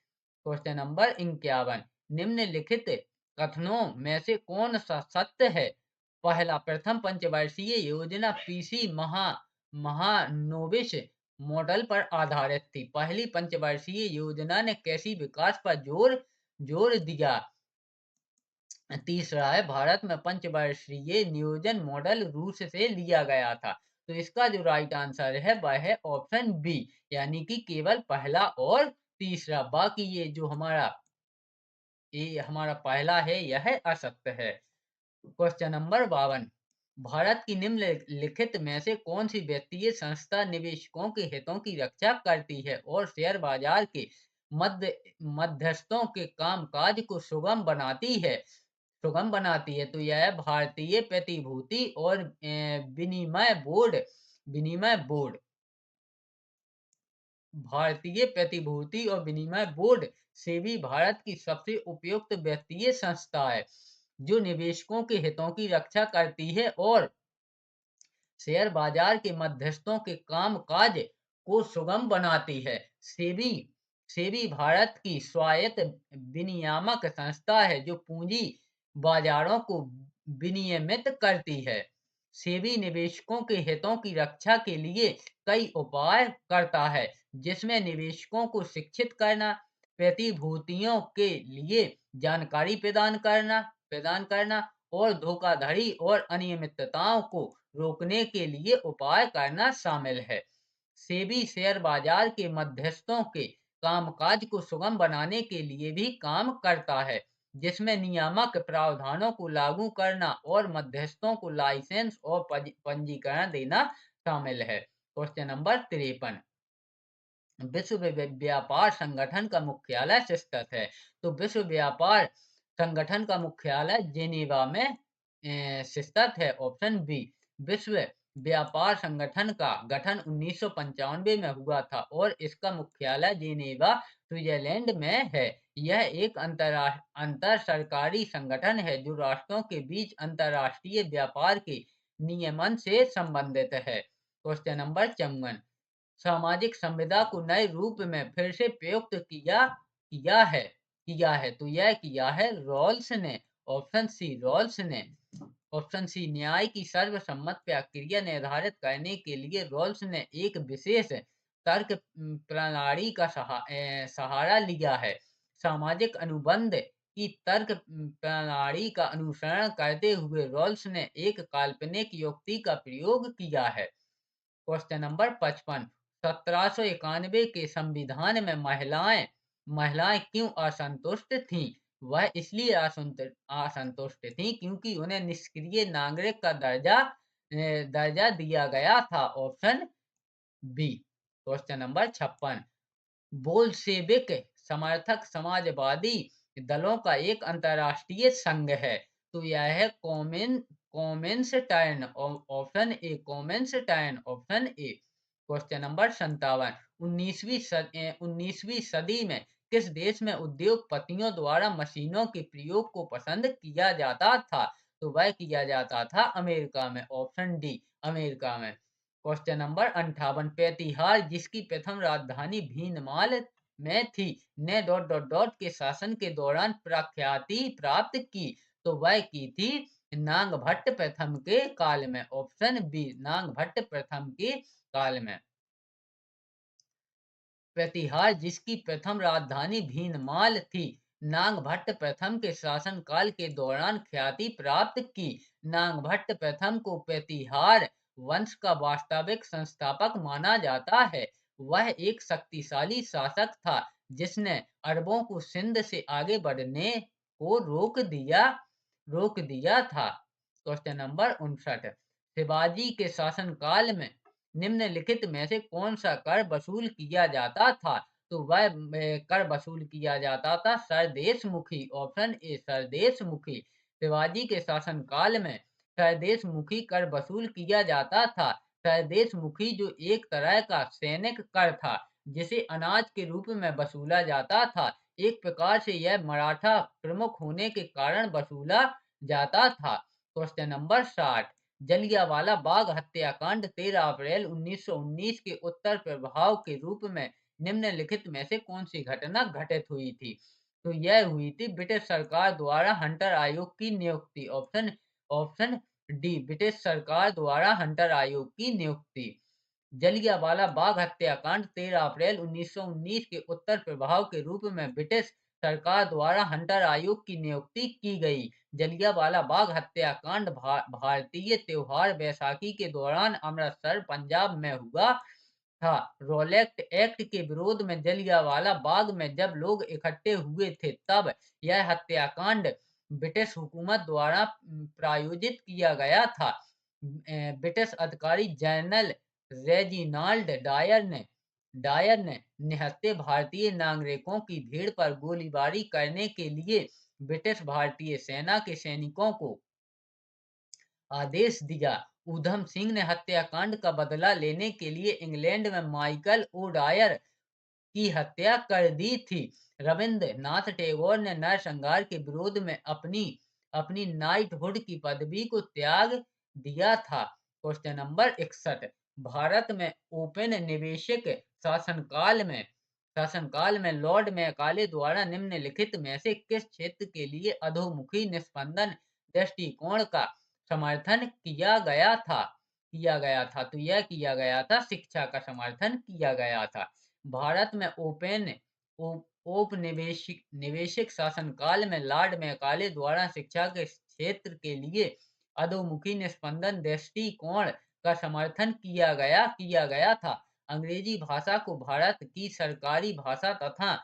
Question number 51। निम्नलिखित कथनों में से कौन सा सत्य है? पहला, प्रथम पंचवर्षीय योजना पीसी महानोबिस मॉडल पर आधारित थी। पहली पंचवर्षीय योजना ने कृषि विकास पर जोर जोर दिया। तीसरा है, भारत में पंचवर्षीय नियोजन मॉडल रूस से लिया गया था। तो इसका जो राइट आंसर है वह है ऑप्शन बी, यानी कि केवल पहला और तीसरा। बाकी ये जो हमारा पहला है यह असत्य है। Question number 52। भारत की निम्नलिखित में से कौन सी वित्तीय संस्था निवेशकों के हितों की रक्षा करती है और शेयर बाजार के मध्य मध्यस्थों के कामकाज को सुगम बनाती है? तो यह भारतीय प्रतिभूति और विनिमय बोर्ड। भारतीय प्रतिभूति और विनिमय बोर्ड सेबी भारत की सबसे उपयुक्त वित्तीय संस्था है जो निवेशकों के हितों की रक्षा करती है और शेयर बाजार के मध्यस्थों के कामकाज को सुगम बनाती है। सेबी सेबी भारत की स्वायत्त विनियामक संस्था है जो पूंजी बाजारों को विनियमित करती है। सेबी निवेशकों के हितों की रक्षा के लिए कई उपाय करता है, जिसमें निवेशकों को शिक्षित करना, प्रतिभूतियों के लिए जानकारी प्रदान करना और धोखाधड़ी और अनियमितताओं को रोकने के लिए उपाय करना शामिल है। सेबी शेयर बाजार के मध्यस्थों के कामकाज को सुगम बनाने के लिए भी काम करता है, जिसमें नियामक प्रावधानों को लागू करना और मध्यस्थों को लाइसेंस और पंजीकरण देना शामिल है। Question number 53। विश्व व्यापार संगठन का मुख्यालय स्थित है? तो विश्व व्यापार संगठन का मुख्यालय जेनेवा में स्थित है। Option B. विश्व व्यापार संगठन का गठन 1995 में हुआ था और इसका मुख्यालय जेनेवा स्विट्जरलैंड में है। यह एक अंतर सरकारी संगठन है जो राष्ट्रों के बीच अंतर्राष्ट्रीय व्यापार के नियमन से संबंधित है। Question number 54। सामाजिक संविदा को नए रूप में फिर से प्रयुक्त किया है तो यह किया है रॉल्स ने। ऑप्शन सी रॉल्स ने। ऑप्शन सी, न्याय की सर्वसम्मत प्रक्रिया निर्धारित करने के लिए रॉल्स ने एक विशेष तर्क प्रणाली का सहारा लिया है। सामाजिक अनुबंध की तर्क प्रणाली का अनुसरण करते हुए रॉल्स ने एक काल्पनिक युक्ति का प्रयोग किया है। Question number 55। 1791 के संविधान में महिलाएं क्यों असंतुष्ट थीं? वह इसलिए असंतुष्ट थीं क्योंकि उन्हें निष्क्रिय नागरिक का दर्जा दिया गया था। Option B. Question number 56। Bolshevik समर्थक समाजवादी दलों का एक अंतर्राष्ट्रीय संघ है तो यह है Comintern. Option A Comintern. Option A. Question number 57। 19वीं सदी में किस देश में उद्योगपतियों द्वारा मशीनों के प्रयोग को पसंद किया जाता था? तो वह किया जाता था अमेरिका में, ऑप्शन डी अमेरिका में। क्वेश्चन नंबर 58, प्रतिहार जिसकी प्रथम राजधानी भीनमाल में थी, ने के शासन के दौरान प्रख्याति प्राप्त की, तो वह की थी नागभट्ट प्रथम के काल में, ऑप्शन बी नागभट्ट प्रथम के काल में। प्रतिहार जिसकी प्रथम राजधानी भीनमाल थी, नागभट्ट प्रथम के शासनकाल के दौरान ख्याति प्राप्त की। नागभट्ट प्रथम को प्रतिहार वंश का वास्तविक संस्थापक माना जाता है। वह एक शक्तिशाली शासक था जिसने अरबों को सिंध से आगे बढ़ने को रोक दिया था। क्वेश्चन नंबर 59, शिवाजी के शासनकाल में निम्नलिखित में से कौन सा कर वसूल किया जाता था? तो वह कर वसूल किया जाता था सरदेशमुखी, ऑप्शन ए सरदेशमुखी। शिवाजी के शासनकाल में सरदेशमुखी कर वसूल किया जाता था। सरदेशमुखी जो एक तरह का सैनिक कर था जिसे अनाज के रूप में वसूला जाता था। एक प्रकार से यह मराठा प्रमुख होने के कारण वसूला जाता था। क्वेश्चन नंबर 60, जलियांवाला बाग हत्याकांड 13 अप्रैल 1919 के उत्तर प्रभाव के रूप में निम्नलिखित में से कौन सी घटना घटित हुई थी? तो यह हुई थी ब्रिटिश सरकार द्वारा हंटर आयोग की नियुक्ति, ऑप्शन ऑप्शन डी ब्रिटिश सरकार द्वारा हंटर आयोग की नियुक्ति। जलियांवाला बाग हत्याकांड 13 अप्रैल 1919 के उत्तर प्रभाव के रूप में ब्रिटिश सरकार द्वारा हंटर आयोग की नियुक्ति की गई। जलियांवाला बाग हत्याकांड भारतीय त्योहार बैसाखी के दौरान अमृतसर, पंजाब में हुआ था। रॉलेट एक्ट के विरोध में जलियांवाला बाग में जब लोग इकट्ठे हुए थे, तब यह हत्याकांड ब्रिटिश हुकूमत द्वारा प्रायोजित किया गया था। ब्रिटिश अधिकारी जनरल रेजिनाल्ड डायर ने निहत्थे भारतीय नागरिकों की भीड़ पर गोलीबारी करने के लिए ब्रिटिश भारतीय सेना के सैनिकों को आदेश दिया। ऊधम सिंह ने हत्याकांड का बदला लेने के लिए इंग्लैंड में माइकल ओ डायर की हत्या कर दी थी। रविंद्रनाथ टैगोर ने नरसंहार के विरोध में अपनी अपनी नाइटहुड की पदवी को त्याग दिया था। क्वेश्चन नंबर 61, भारत में औपनिवेशिक शासनकाल में लॉर्ड मैकाले द्वारा निम्नलिखित में से किस क्षेत्र के लिए अधोमुखी निस्पंदन दृष्टिकोण का समर्थन किया गया था? तो यह किया गया था, शिक्षा का समर्थन किया गया था। भारत में औपनिवेशिक शासनकाल में लॉर्ड मैकाले द्वारा शिक्षा के क्षेत्र के लिए अधोमुखी निस्पंदन दृष्टिकोण का समर्थन किया गया था। अंग्रेजी भाषा को भारत की सरकारी भाषा तथा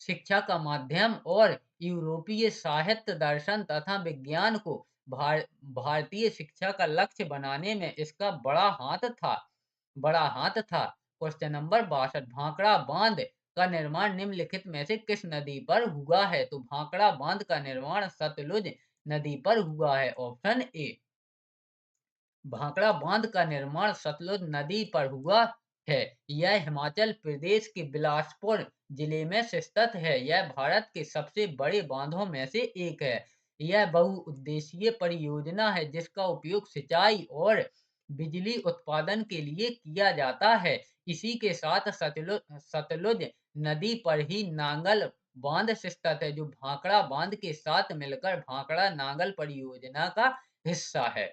शिक्षा का माध्यम और यूरोपीय साहित्य, दर्शन तथा विज्ञान को भारतीय शिक्षा का लक्ष्य बनाने में इसका बड़ा हाथ था। क्वेश्चन नंबर 62, भाखड़ा बांध का निर्माण निम्नलिखित में से किस नदी पर हुआ है? तो भाखड़ा बांध का निर्माण सतलुज नदी पर हुआ है, ऑप्शन ए। भाखड़ा बांध का निर्माण सतलुज नदी पर हुआ है। यह हिमाचल प्रदेश के बिलासपुर जिले में स्थित है। यह भारत के सबसे बड़े बांधों में से एक है। यह बहुउद्देशीय परियोजना है जिसका उपयोग सिंचाई और बिजली उत्पादन के लिए किया जाता है। इसी के साथ सतलुज नदी पर ही नांगल बांध स्थित है, जो भाखड़ा बांध के साथ मिलकर भाखड़ा नांगल परियोजना का हिस्सा है।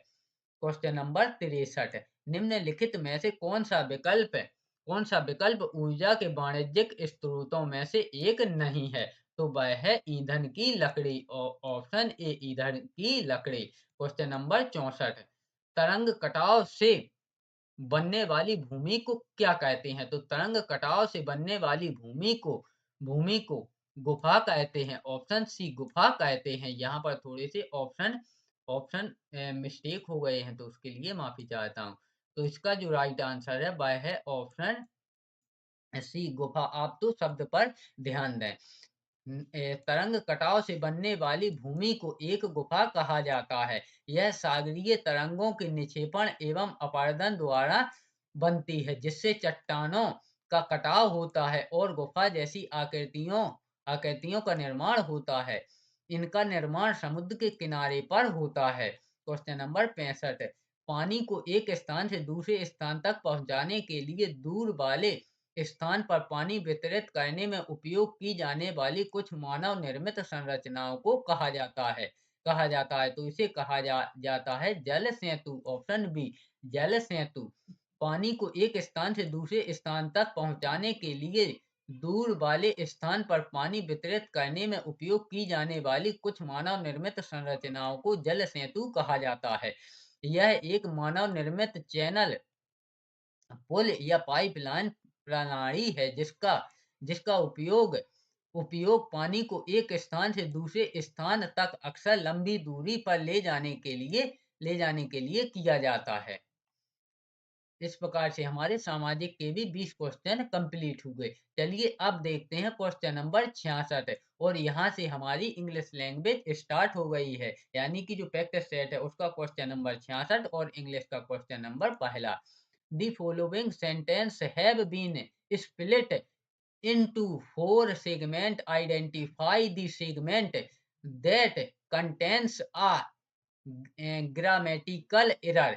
क्वेश्चन नंबर 63, निम्नलिखित में से कौन सा विकल्प ऊर्जा के वाणिज्यिक स्रोतों में से एक नहीं है? तो वह है ईंधन की लकड़ी, ऑप्शन ए ईंधन की लकड़ी। क्वेश्चन नंबर 64, तरंग कटाव से बनने वाली भूमि को क्या कहते हैं? तो तरंग कटाव से बनने वाली भूमि को गुफा कहते हैं, ऑप्शन सी गुफा कहते हैं। यहाँ पर थोड़े से ऑप्शन मिस्टेक हो गए हैं, तो उसके लिए माफी चाहता हूँ। तो इसका जो राइट आंसर है वह है ऑप्शन सी गुफा। आप तो शब्द पर ध्यान दें। तरंग कटाव से बनने वाली भूमि को एक गुफा कहा जाता है। यह सागरीय तरंगों के निक्षेपण एवं अपरदन द्वारा बनती है, जिससे चट्टानों का कटाव होता है और गुफा जैसी आकृतियों आकृतियों का निर्माण होता है। इनका निर्माण समुद्र के किनारे पर होता है। Question number 65। पानी को एक स्थान से दूसरे स्थान तक पहुंचाने के लिए दूर वाले स्थान पर पानी वितरित करने में उपयोग की जाने वाली कुछ मानव निर्मित संरचनाओं को कहा जाता है। तो इसे जाता है जल सेतु। ऑप्शन बी, जल सेतु। पानी को एक स्थान से दूसरे स्थान तक पहुंचाने के लिए दूर वाले स्थान पर पानी वितरित करने में उपयोग की जाने वाली कुछ मानव निर्मित संरचनाओं को जल सेतु कहा जाता है। यह एक मानव निर्मित चैनल, पुल या पाइपलाइन प्रणाली है जिसका उपयोग उपयोग पानी को एक स्थान से दूसरे स्थान तक अक्सर लंबी दूरी पर ले जाने के लिए किया जाता है। इस प्रकार से हमारे सामाजिक के भी 20 क्वेश्चन कंप्लीट हुए। चलिए अब देखते हैं क्वेश्चन नंबर 66। और यहाँ से हमारी इंग्लिश लैंग्वेज स्टार्ट हो गई है, यानी कि जो प्रैक्टिस सेट है उसका क्वेश्चन नंबर 66 और इंग्लिश का क्वेश्चन नंबर पहला। The following sentence have been split into 4 segments. Identify the segment that contains a grammatical error.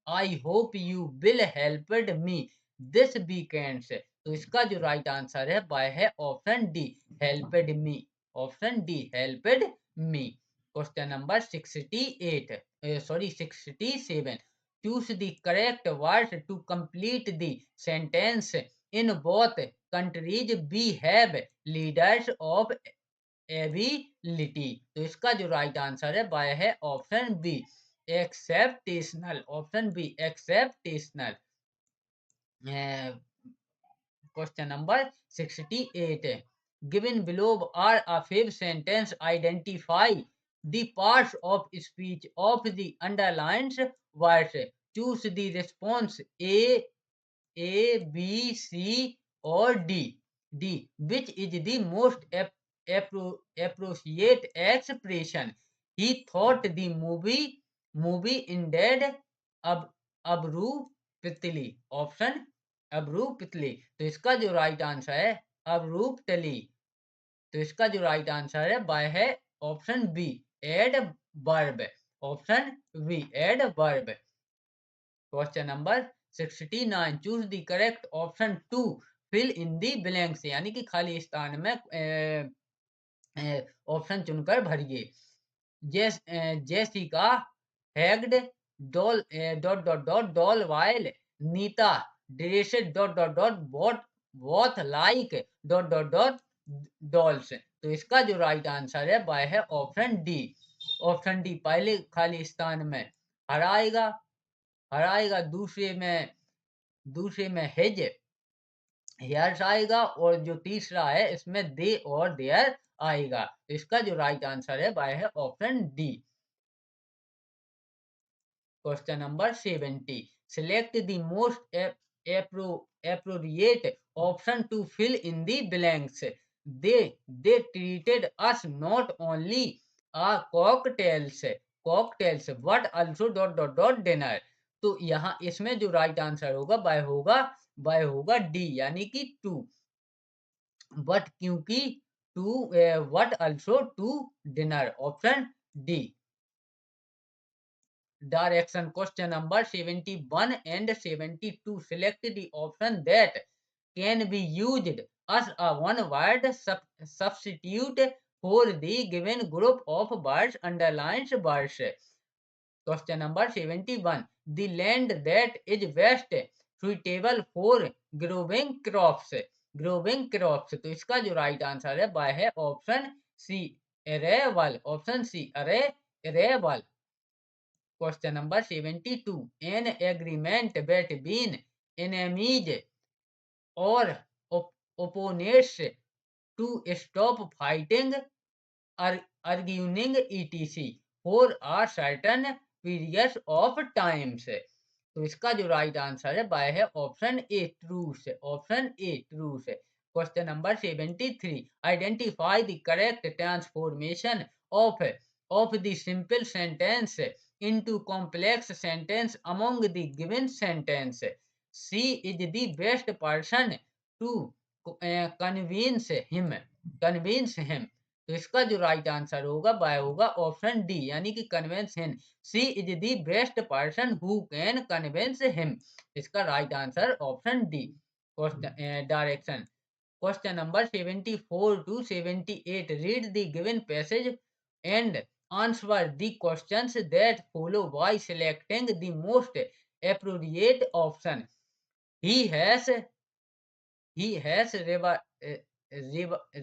I hope you will help me this weekend. तो इसका जो राइट आंसर है वह है option D, helped me. Option D, helped me. Question number 67। Choose the correct word to complete the sentence. In both countries we have leaders of ability. तो इसका जो राइट आंसर है वह है option B, exceptional. Option B, exceptional. Question number 68। Given below are a fifth sentence. Identify the parts of speech of the underlined words. Choose the response A B C और D. Which is the most appropriate expression? He thought the movie ended abruptly. Option abruptly। तो इसका जो राइट आंसर है abruptly। तो इसका जो राइट आंसर है वह है option B, adverb. Option B, adverb. Question number 69। Choose the correct option to fill in the blanks, यानी कि खाली स्थान में ऑप्शन चुनकर भरिए। Jessica hugged doll doll while Nita dressed both like dolls. तो इसका जो राइट आंसर है वह है ऑप्शन डी। ऑप्शन डी, पहले खाली स्थान में हराएगा, दूसरे में हिज हेयर्स आएगा, और जो तीसरा है इसमें दे और देयर आएगा। तो इसका जो राइट आंसर है वह है option D. Question number 70। Select the most appropriate option to fill in the blanks. They treated us not only a cocktails but also dinner. तो यहाँ इसमें जो राइट आंसर होगा वह होगा डी, यानी कि टू। बट क्योंकि to what also to dinner. Option D. Direction. Question number 71 and 72. Select the option that can be used as a one-word substitute for the given group of words. Underlines words. Question number 71. The land that is best suitable for growing crops. तो इसका जो राइट आंसर है वह है option C, arable. Option C, arable. Question number 72. An agreement between enemies or opponents to stop fighting, arguing, etc. for a certain period of times. तो इसका जो राइट आंसर है वह है option A, truce. Option A, truce. Question number 73। Identify the correct transformation of the simple sentence into complex sentence among the given sentence. She is the best person to convince him. Convince him. तो इसका जो राइट आंसर होगा वह होगा ऑप्शन डी, यानी कि convince him. She is the best person who can convince him. इसका right answer option D. Question direction. Question number 74 to 78. Read the given passage and answer the questions that follow by selecting the most appropriate option. He has he has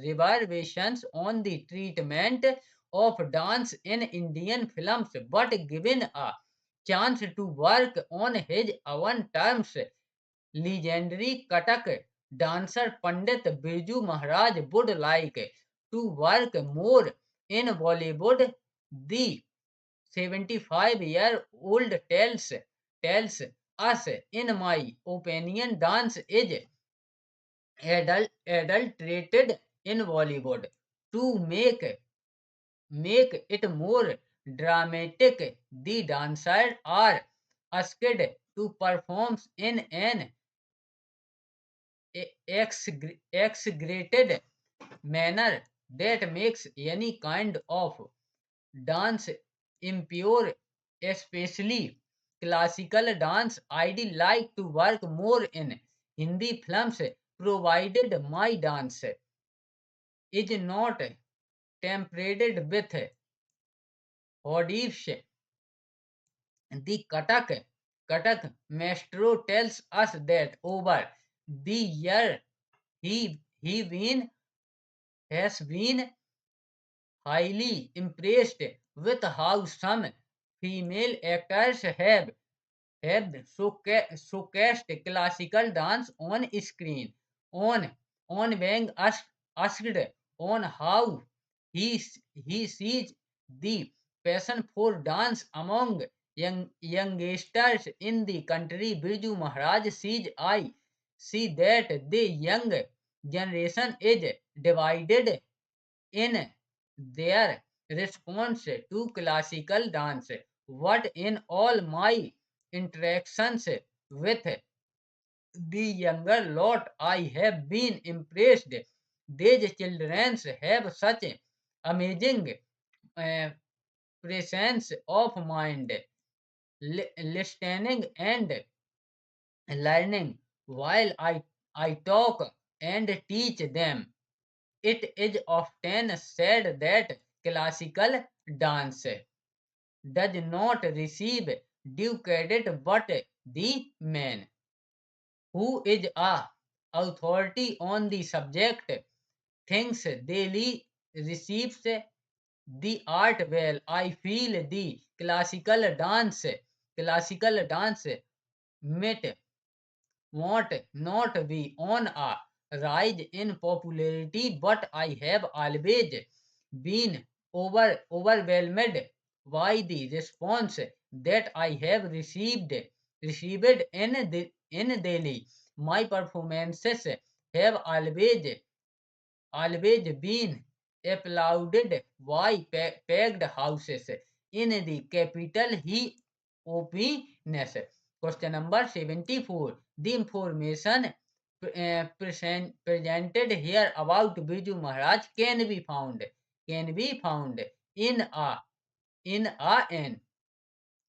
reservations on the treatment of dance in Indian films, but given a chance to work on his own terms, legendary Kathak dancer Pandit Birju Maharaj would like to work more in Bollywood. The 75-year-old tells us, in my opinion, dance is adulterated in Bollywood. To make it more dramatic, the dancers are asked to perform in an exaggerated manner that makes any kind of dance impure, especially classical dance. I'd like to work more in Hindi films provided my dance is not tempered with Odisha. The Kathak maestro tells us that over the year he has been highly impressed with how some female actors have showcased classical dance on screen. On being asked on how he sees the passion for dance among youngsters in the country, Birju Maharaj sees, I see that the young generation is divided in their response to classical dance. What in all my interactions with the younger lot, I have been impressed. These children have such amazing uh, presence of mind, listening and learning while I talk and teach them. It is often said that classical dance does not receive due credit, but the man who is a authority on the subject thinks daily receives the art well. I feel the classical dance might not be on a rise in popularity, but I have always been overwhelmed by the response that I have received in Delhi. My performances have always been applauded by packed houses in the capital, he opines. Question number 74. The information presented here about Birju Maharaj can be found in an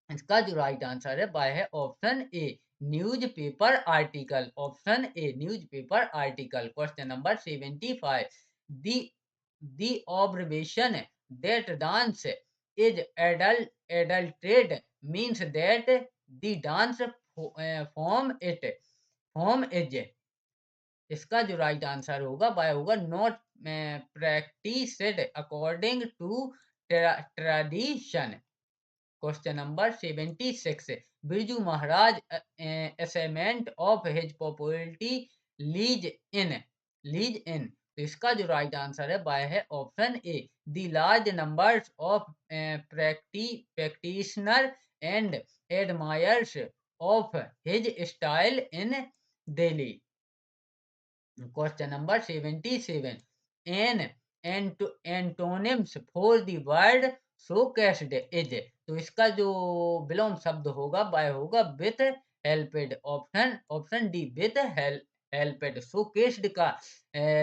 इसका जो राइट आंसर है वह है option A, newspaper article. Option A, newspaper article. Question number 75। The the observation that dance is adulterated means that the dance form is, इसका जो राइट आंसर होगा वह होगा not practiced according to tradition। Question number 76. Birju Maharaj assessment of his popularity lies in। तो इसका जो राइट आंसर है वह है option A, the large numbers of practitioner and admirers of his style in Delhi। Question number 77. An antonyms for the word showcased is। तो इसका जो विलोम शब्द होगा वह होगा with helped। Option D, with helped, so केस्ड का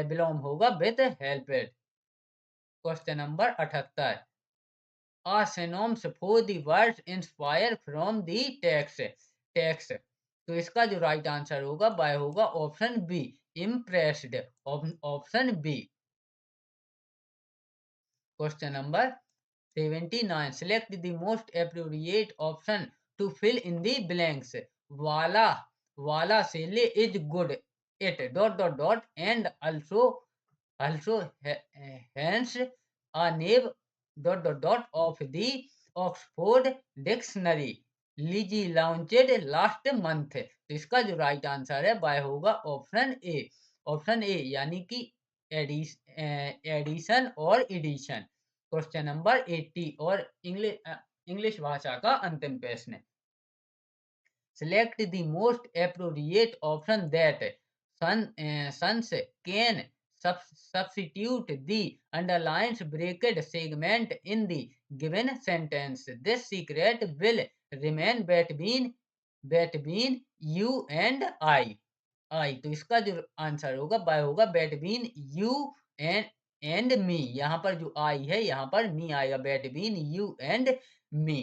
विलोम होगा with helped. Question number 78, a synonyms for the words inspire from the text। तो इसका जो राइट आंसर होगा वह होगा option B, impressed. Option B. Question number 79, select the most appropriate option to fill in the blanks। वाला वाला सेले is good at dot dot dot and also hence a name dot dot dot of the Oxford Dictionary लीजी लॉन्चेड लास्ट मंथ। तो इसका जो राइट आंसर है वह होगा ऑप्शन ए। ऑप्शन ए यानी कि एडिशन और एडिशन। क्वेश्चन नंबर 80 और इंग्लिश भाषा का अंतिम प्रश्न। Select the most appropriate option that sons can substitute the underlined bracket segment in the given sentence। This secret will remain between you and I। तो इसका जो आंसर होगा वह होगा between you and me। यहाँ पर जो I है यहाँ पर me आएगा, between you and me।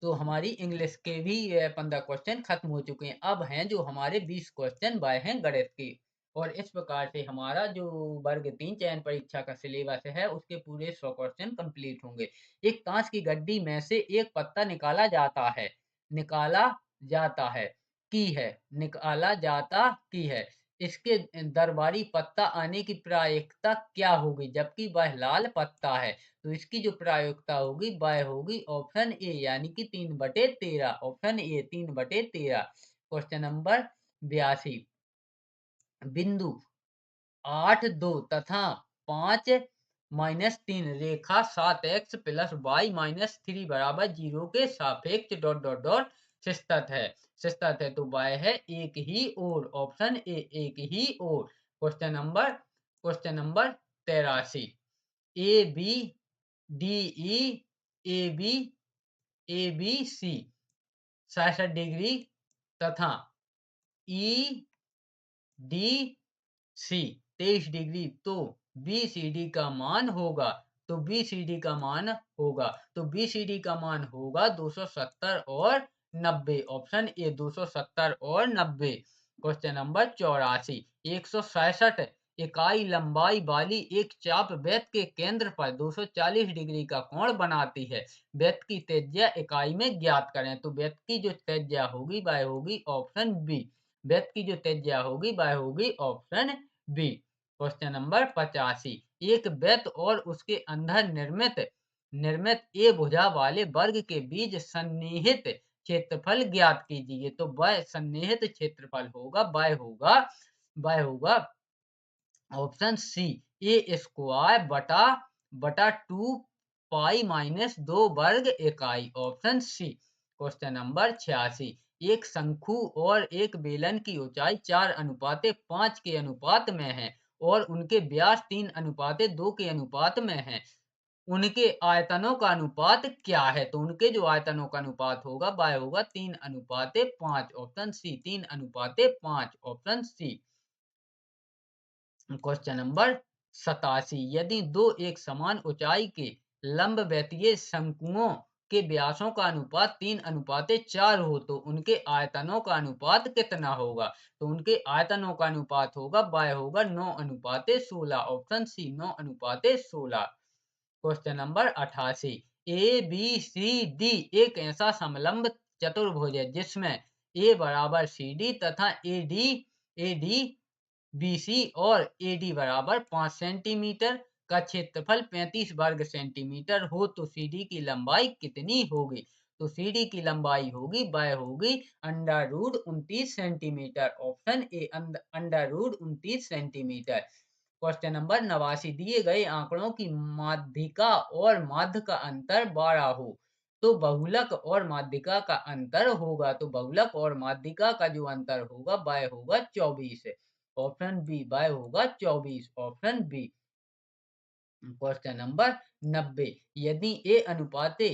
तो हमारी इंग्लिश के भी 15 क्वेश्चन खत्म हो चुके हैं। अब हैं जो हमारे 20 क्वेश्चन वह हैं गणित के। और इस प्रकार से हमारा जो वर्ग 3 चयन परीक्षा का सिलेबस है उसके पूरे 100 क्वेश्चन कंप्लीट होंगे। एक कांच की गड्डी में से एक पत्ता निकाला जाता है, निकाला जाता है की है, निकाला जाता की है। इसके दरबारी पत्ता आने की प्रायिकता क्या होगी जबकि वह लाल पत्ता है। तो इसकी जो प्रायिकता होगी वह होगी ऑप्शन ए यानी कि 3/13। Option A 3/13। क्वेश्चन नंबर 82, बिंदु 8 2 तथा 5 -3 रेखा 7x + y - 3 = 0 के सापेक्ष डॉट डॉट डॉट स्थित है। तो वह है एक ही ओर। ऑप्शन ए एक ही ओर। Question number 83, A B D E A B C 66 degree तथा ई डी सी 23 डिग्री। तो बी सी डी का मान होगा, तो बी सी डी का मान होगा, तो बी सी डी का मान होगा 270 और 90। ऑप्शन ए 270 और 90। क्वेश्चन नंबर 84, 166 इकाई लंबाई वाली एक चाप वृत्त के केंद्र पर 240 डिग्री का कोण बनाती है। वृत्त की त्रिज्या इकाई में ज्ञात करें। तो वृत्त की जो त्रिज्या होगी वह होगी ऑप्शन बी। वृत्त की जो त्रिज्या होगी वह होगी ऑप्शन बी। क्वेश्चन नंबर 85, एक वृत्त और उसके अंदर निर्मित ए भुजा वाले वर्ग के बीच सन्निहित क्षेत्रफल ज्ञात कीजिए। तो वह सन्निहित क्षेत्रफल होगा वह होगा ऑप्शन सी, ए स्क्वायर बटा बटा 2 पाई - 2 वर्ग इकाई। Option C. क्वेश्चन नंबर 86, एक शंकु और एक बेलन की ऊंचाई 4:5 के अनुपात में है और उनके व्यास 3:2 के अनुपात में है। उनके आयतनों का अनुपात क्या है। तो उनके जो आयतनों का अनुपात होगा वह होगा 3:5। Option C 3:5। Option C. Question number 87, यदि दो एक समान ऊंचाई के लंबवतीय शंकुओं के व्यासों का अनुपात 3:4 हो तो उनके आयतनों का अनुपात कितना होगा। तो उनके आयतनों का अनुपात होगा वह होगा 9:16। Option C 9:16। Question number 88, A B C D एक ऐसा समलंब चतुर्भुज है जिसमें ए बराबर सी डी तथा ए डी BC और AD बराबर 5 सेंटीमीटर का क्षेत्रफल 35 वर्ग सेंटीमीटर हो तो CD की लंबाई कितनी होगी। तो CD की लंबाई होगी वह होगी √29 centimetre. Option A √29 centimetre. Question number 89, दिए गए आंकड़ों की माध्यिका और माध्य का अंतर 12 हो तो बहुलक और माध्यिका का अंतर होगा। तो बहुलक और माध्यिका का जो अंतर होगा वह होगा 24। ऑप्शन बी वह होगा 24। Option B. क्वेश्चन नंबर 90, यदि A अनुपाते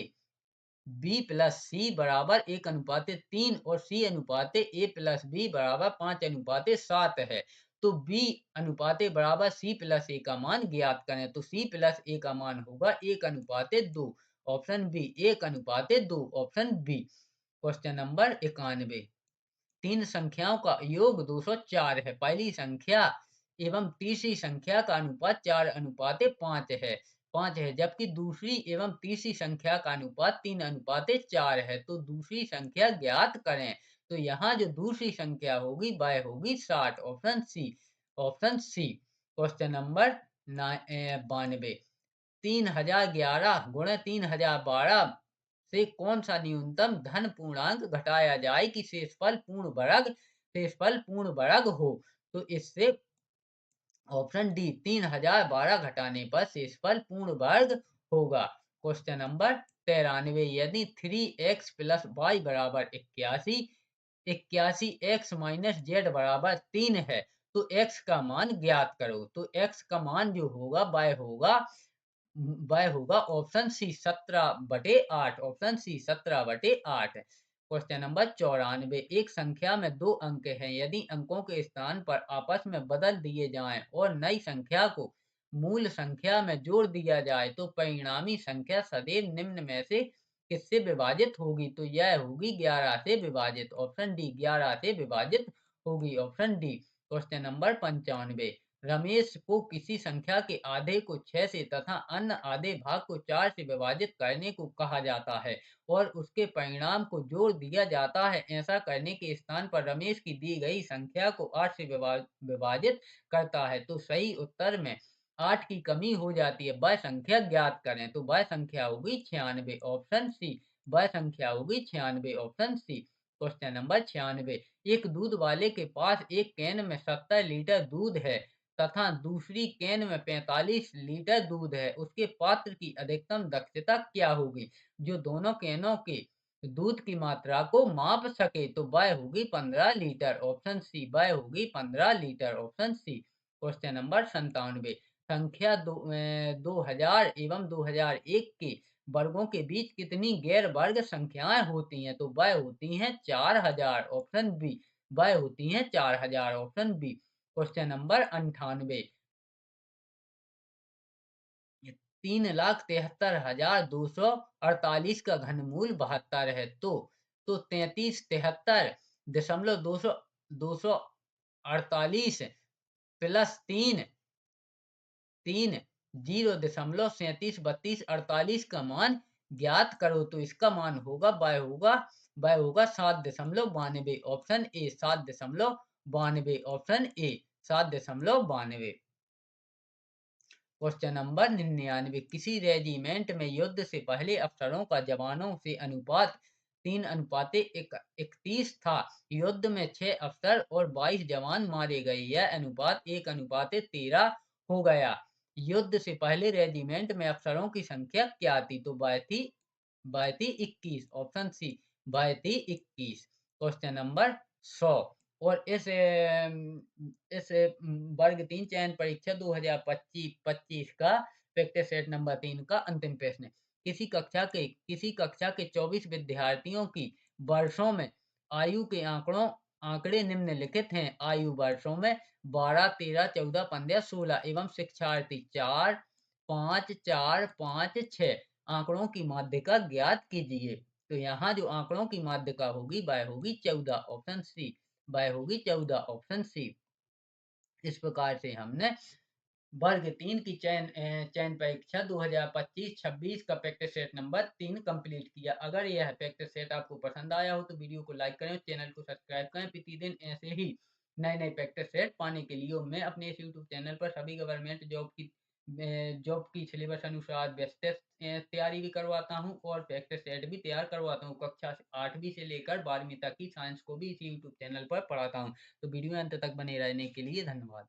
बी प्लस सी बराबर 1:3 और सी अनुपाते ए प्लस बी बराबर 5:7 है। तो बी अनुपाते बराबर सी प्लस ए का मान ज्ञात करें। तो सी प्लस ए का मान होगा 1:2, option B 1:2, option B. Question number 91, तीन संख्याओं का योग 204 है। पहली संख्या एवं तीसरी संख्या का अनुपात 4:5 है 5 है, जबकि दूसरी एवं तीसरी संख्या का अनुपात 3:4 है। तो दूसरी संख्या ज्ञात करें। तो यहाँ जो दूसरी संख्या होगी वह होगी 60, option C, option C. Question number 92, 3011 गुणे 3012 से कौन सा न्यूनतम धन पूर्णांक घटाया जाए कि शेषफल पूर्ण वर्ग हो। तो इससे ऑप्शन डी 3012 घटाने पर शेषफल पूर्ण वर्ग होगा। क्वेश्चन नंबर 93, यदि 3x प्लस वाई बराबर 81, 81 x माइनस जेड बराबर 3 है, तो x का मान ज्ञात करो। तो x का मान जो होगा वह होगा option C 17/8, option C 17/8। Question number 94, एक संख्या में दो अंक हैं, यदि अंकों के स्थान पर आपस में बदल दिए जाएं और नई संख्या को मूल संख्या में जोड़ दिया जाए तो परिणामी संख्या सदैव निम्न में से किससे विभाजित होगी। तो यह होगी 11 से विभाजित, ऑप्शन डी 11 से विभाजित होगी, option D. Question number 95, Ramesh को किसी संख्या के आधे को 6 से तथा अन्य आधे भाग को 4 से विभाजित करने को कहा जाता है और उसके परिणाम को जोड़ दिया जाता है। ऐसा करने के स्थान पर रमेश की दी गई संख्या को 8 से विभाजित करता है। तो सही उत्तर में 8 की कमी हो जाती है, वह संख्या ज्ञात करें। तो वह संख्या होगी 96, ऑप्शन सी, वह संख्या होगी 96, ऑप्शन सी। क्वेश्चन नंबर 96, एक दूध वाले के पास एक कैन में 70 लीटर दूध है तथा दूसरी कैन में 45 लीटर दूध है। उसके पात्र की अधिकतम दक्षता क्या होगी जो दोनों कैनों के दूध की मात्रा को माप सके। तो वह होगी 15 लीटर, ऑप्शन सी, वह होगी 15 litre, option C. Question number 97, संख्या 2000 एवं 2001 के वर्गों के बीच कितनी गैर वर्ग संख्याएं होती हैं। तो वह होती हैं 4000, ऑप्शन बी, वह होती हैं 4000, ऑप्शन बी। क्वेश्चन नंबर 98, 3,73,248 का घनमूल 72 है। तो 3373,248 प्लस 3 0.373248 का मान ज्ञात करो। तो इसका मान होगा वह होगा 7.92, option A 7.92, option A 7.92। Question number 99, किसी रेजिमेंट में युद्ध से पहले अफसरों का जवानों से अनुपात 3:31 था। युद्ध में 6 अफसर और 22 जवान मारे गए, यह अनुपात 1:13 हो गया। युद्ध से पहले रेजिमेंट में अफसरों की संख्या क्या थी। तो वह थी 21, ऑप्शन सी, वह थी 21। क्वेश्चन नंबर 100, और इस वर्ग 3 चयन परीक्षा 2025 का प्रैक्टिस सेट नंबर 3 का अंतिम प्रश्न। किसी कक्षा के 24 विद्यार्थियों की वर्षों में आयु के आंकड़े निम्नलिखित हैं। आयु वर्षों में 12, 13, 14, 15, 16 एवं शिक्षार्थी 4, 5, 4, 5, 6। आंकड़ों की माध्यिका ज्ञात कीजिए। तो यहाँ जो आंकड़ों की माध्यिका होगी वह होगी 14, ऑप्शन सी, वह होगी 14, ऑप्शन सी। इस प्रकार से हमने वर्ग 3 की चयन परीक्षा 2025-26 का प्रैक्टिस सेट नंबर 3 कंप्लीट किया। अगर यह प्रैक्टिस सेट आपको पसंद आया हो तो वीडियो को लाइक करें, चैनल को सब्सक्राइब करें। प्रतिदिन ऐसे ही नए नए प्रैक्टिस सेट पाने के लिए मैं अपने इस यूट्यूब चैनल पर सभी गवर्नमेंट जॉब की सिलेबस अनुसार बेस्ट टेस्ट तैयारी भी करवाता हूं और प्रैक्टिस सेट भी तैयार करवाता हूं। कक्षा 8वीं से लेकर 12वीं तक की साइंस को भी इसी यूट्यूब चैनल पर पढ़ाता हूं। तो वीडियो अंत तक बने रहने के लिए धन्यवाद।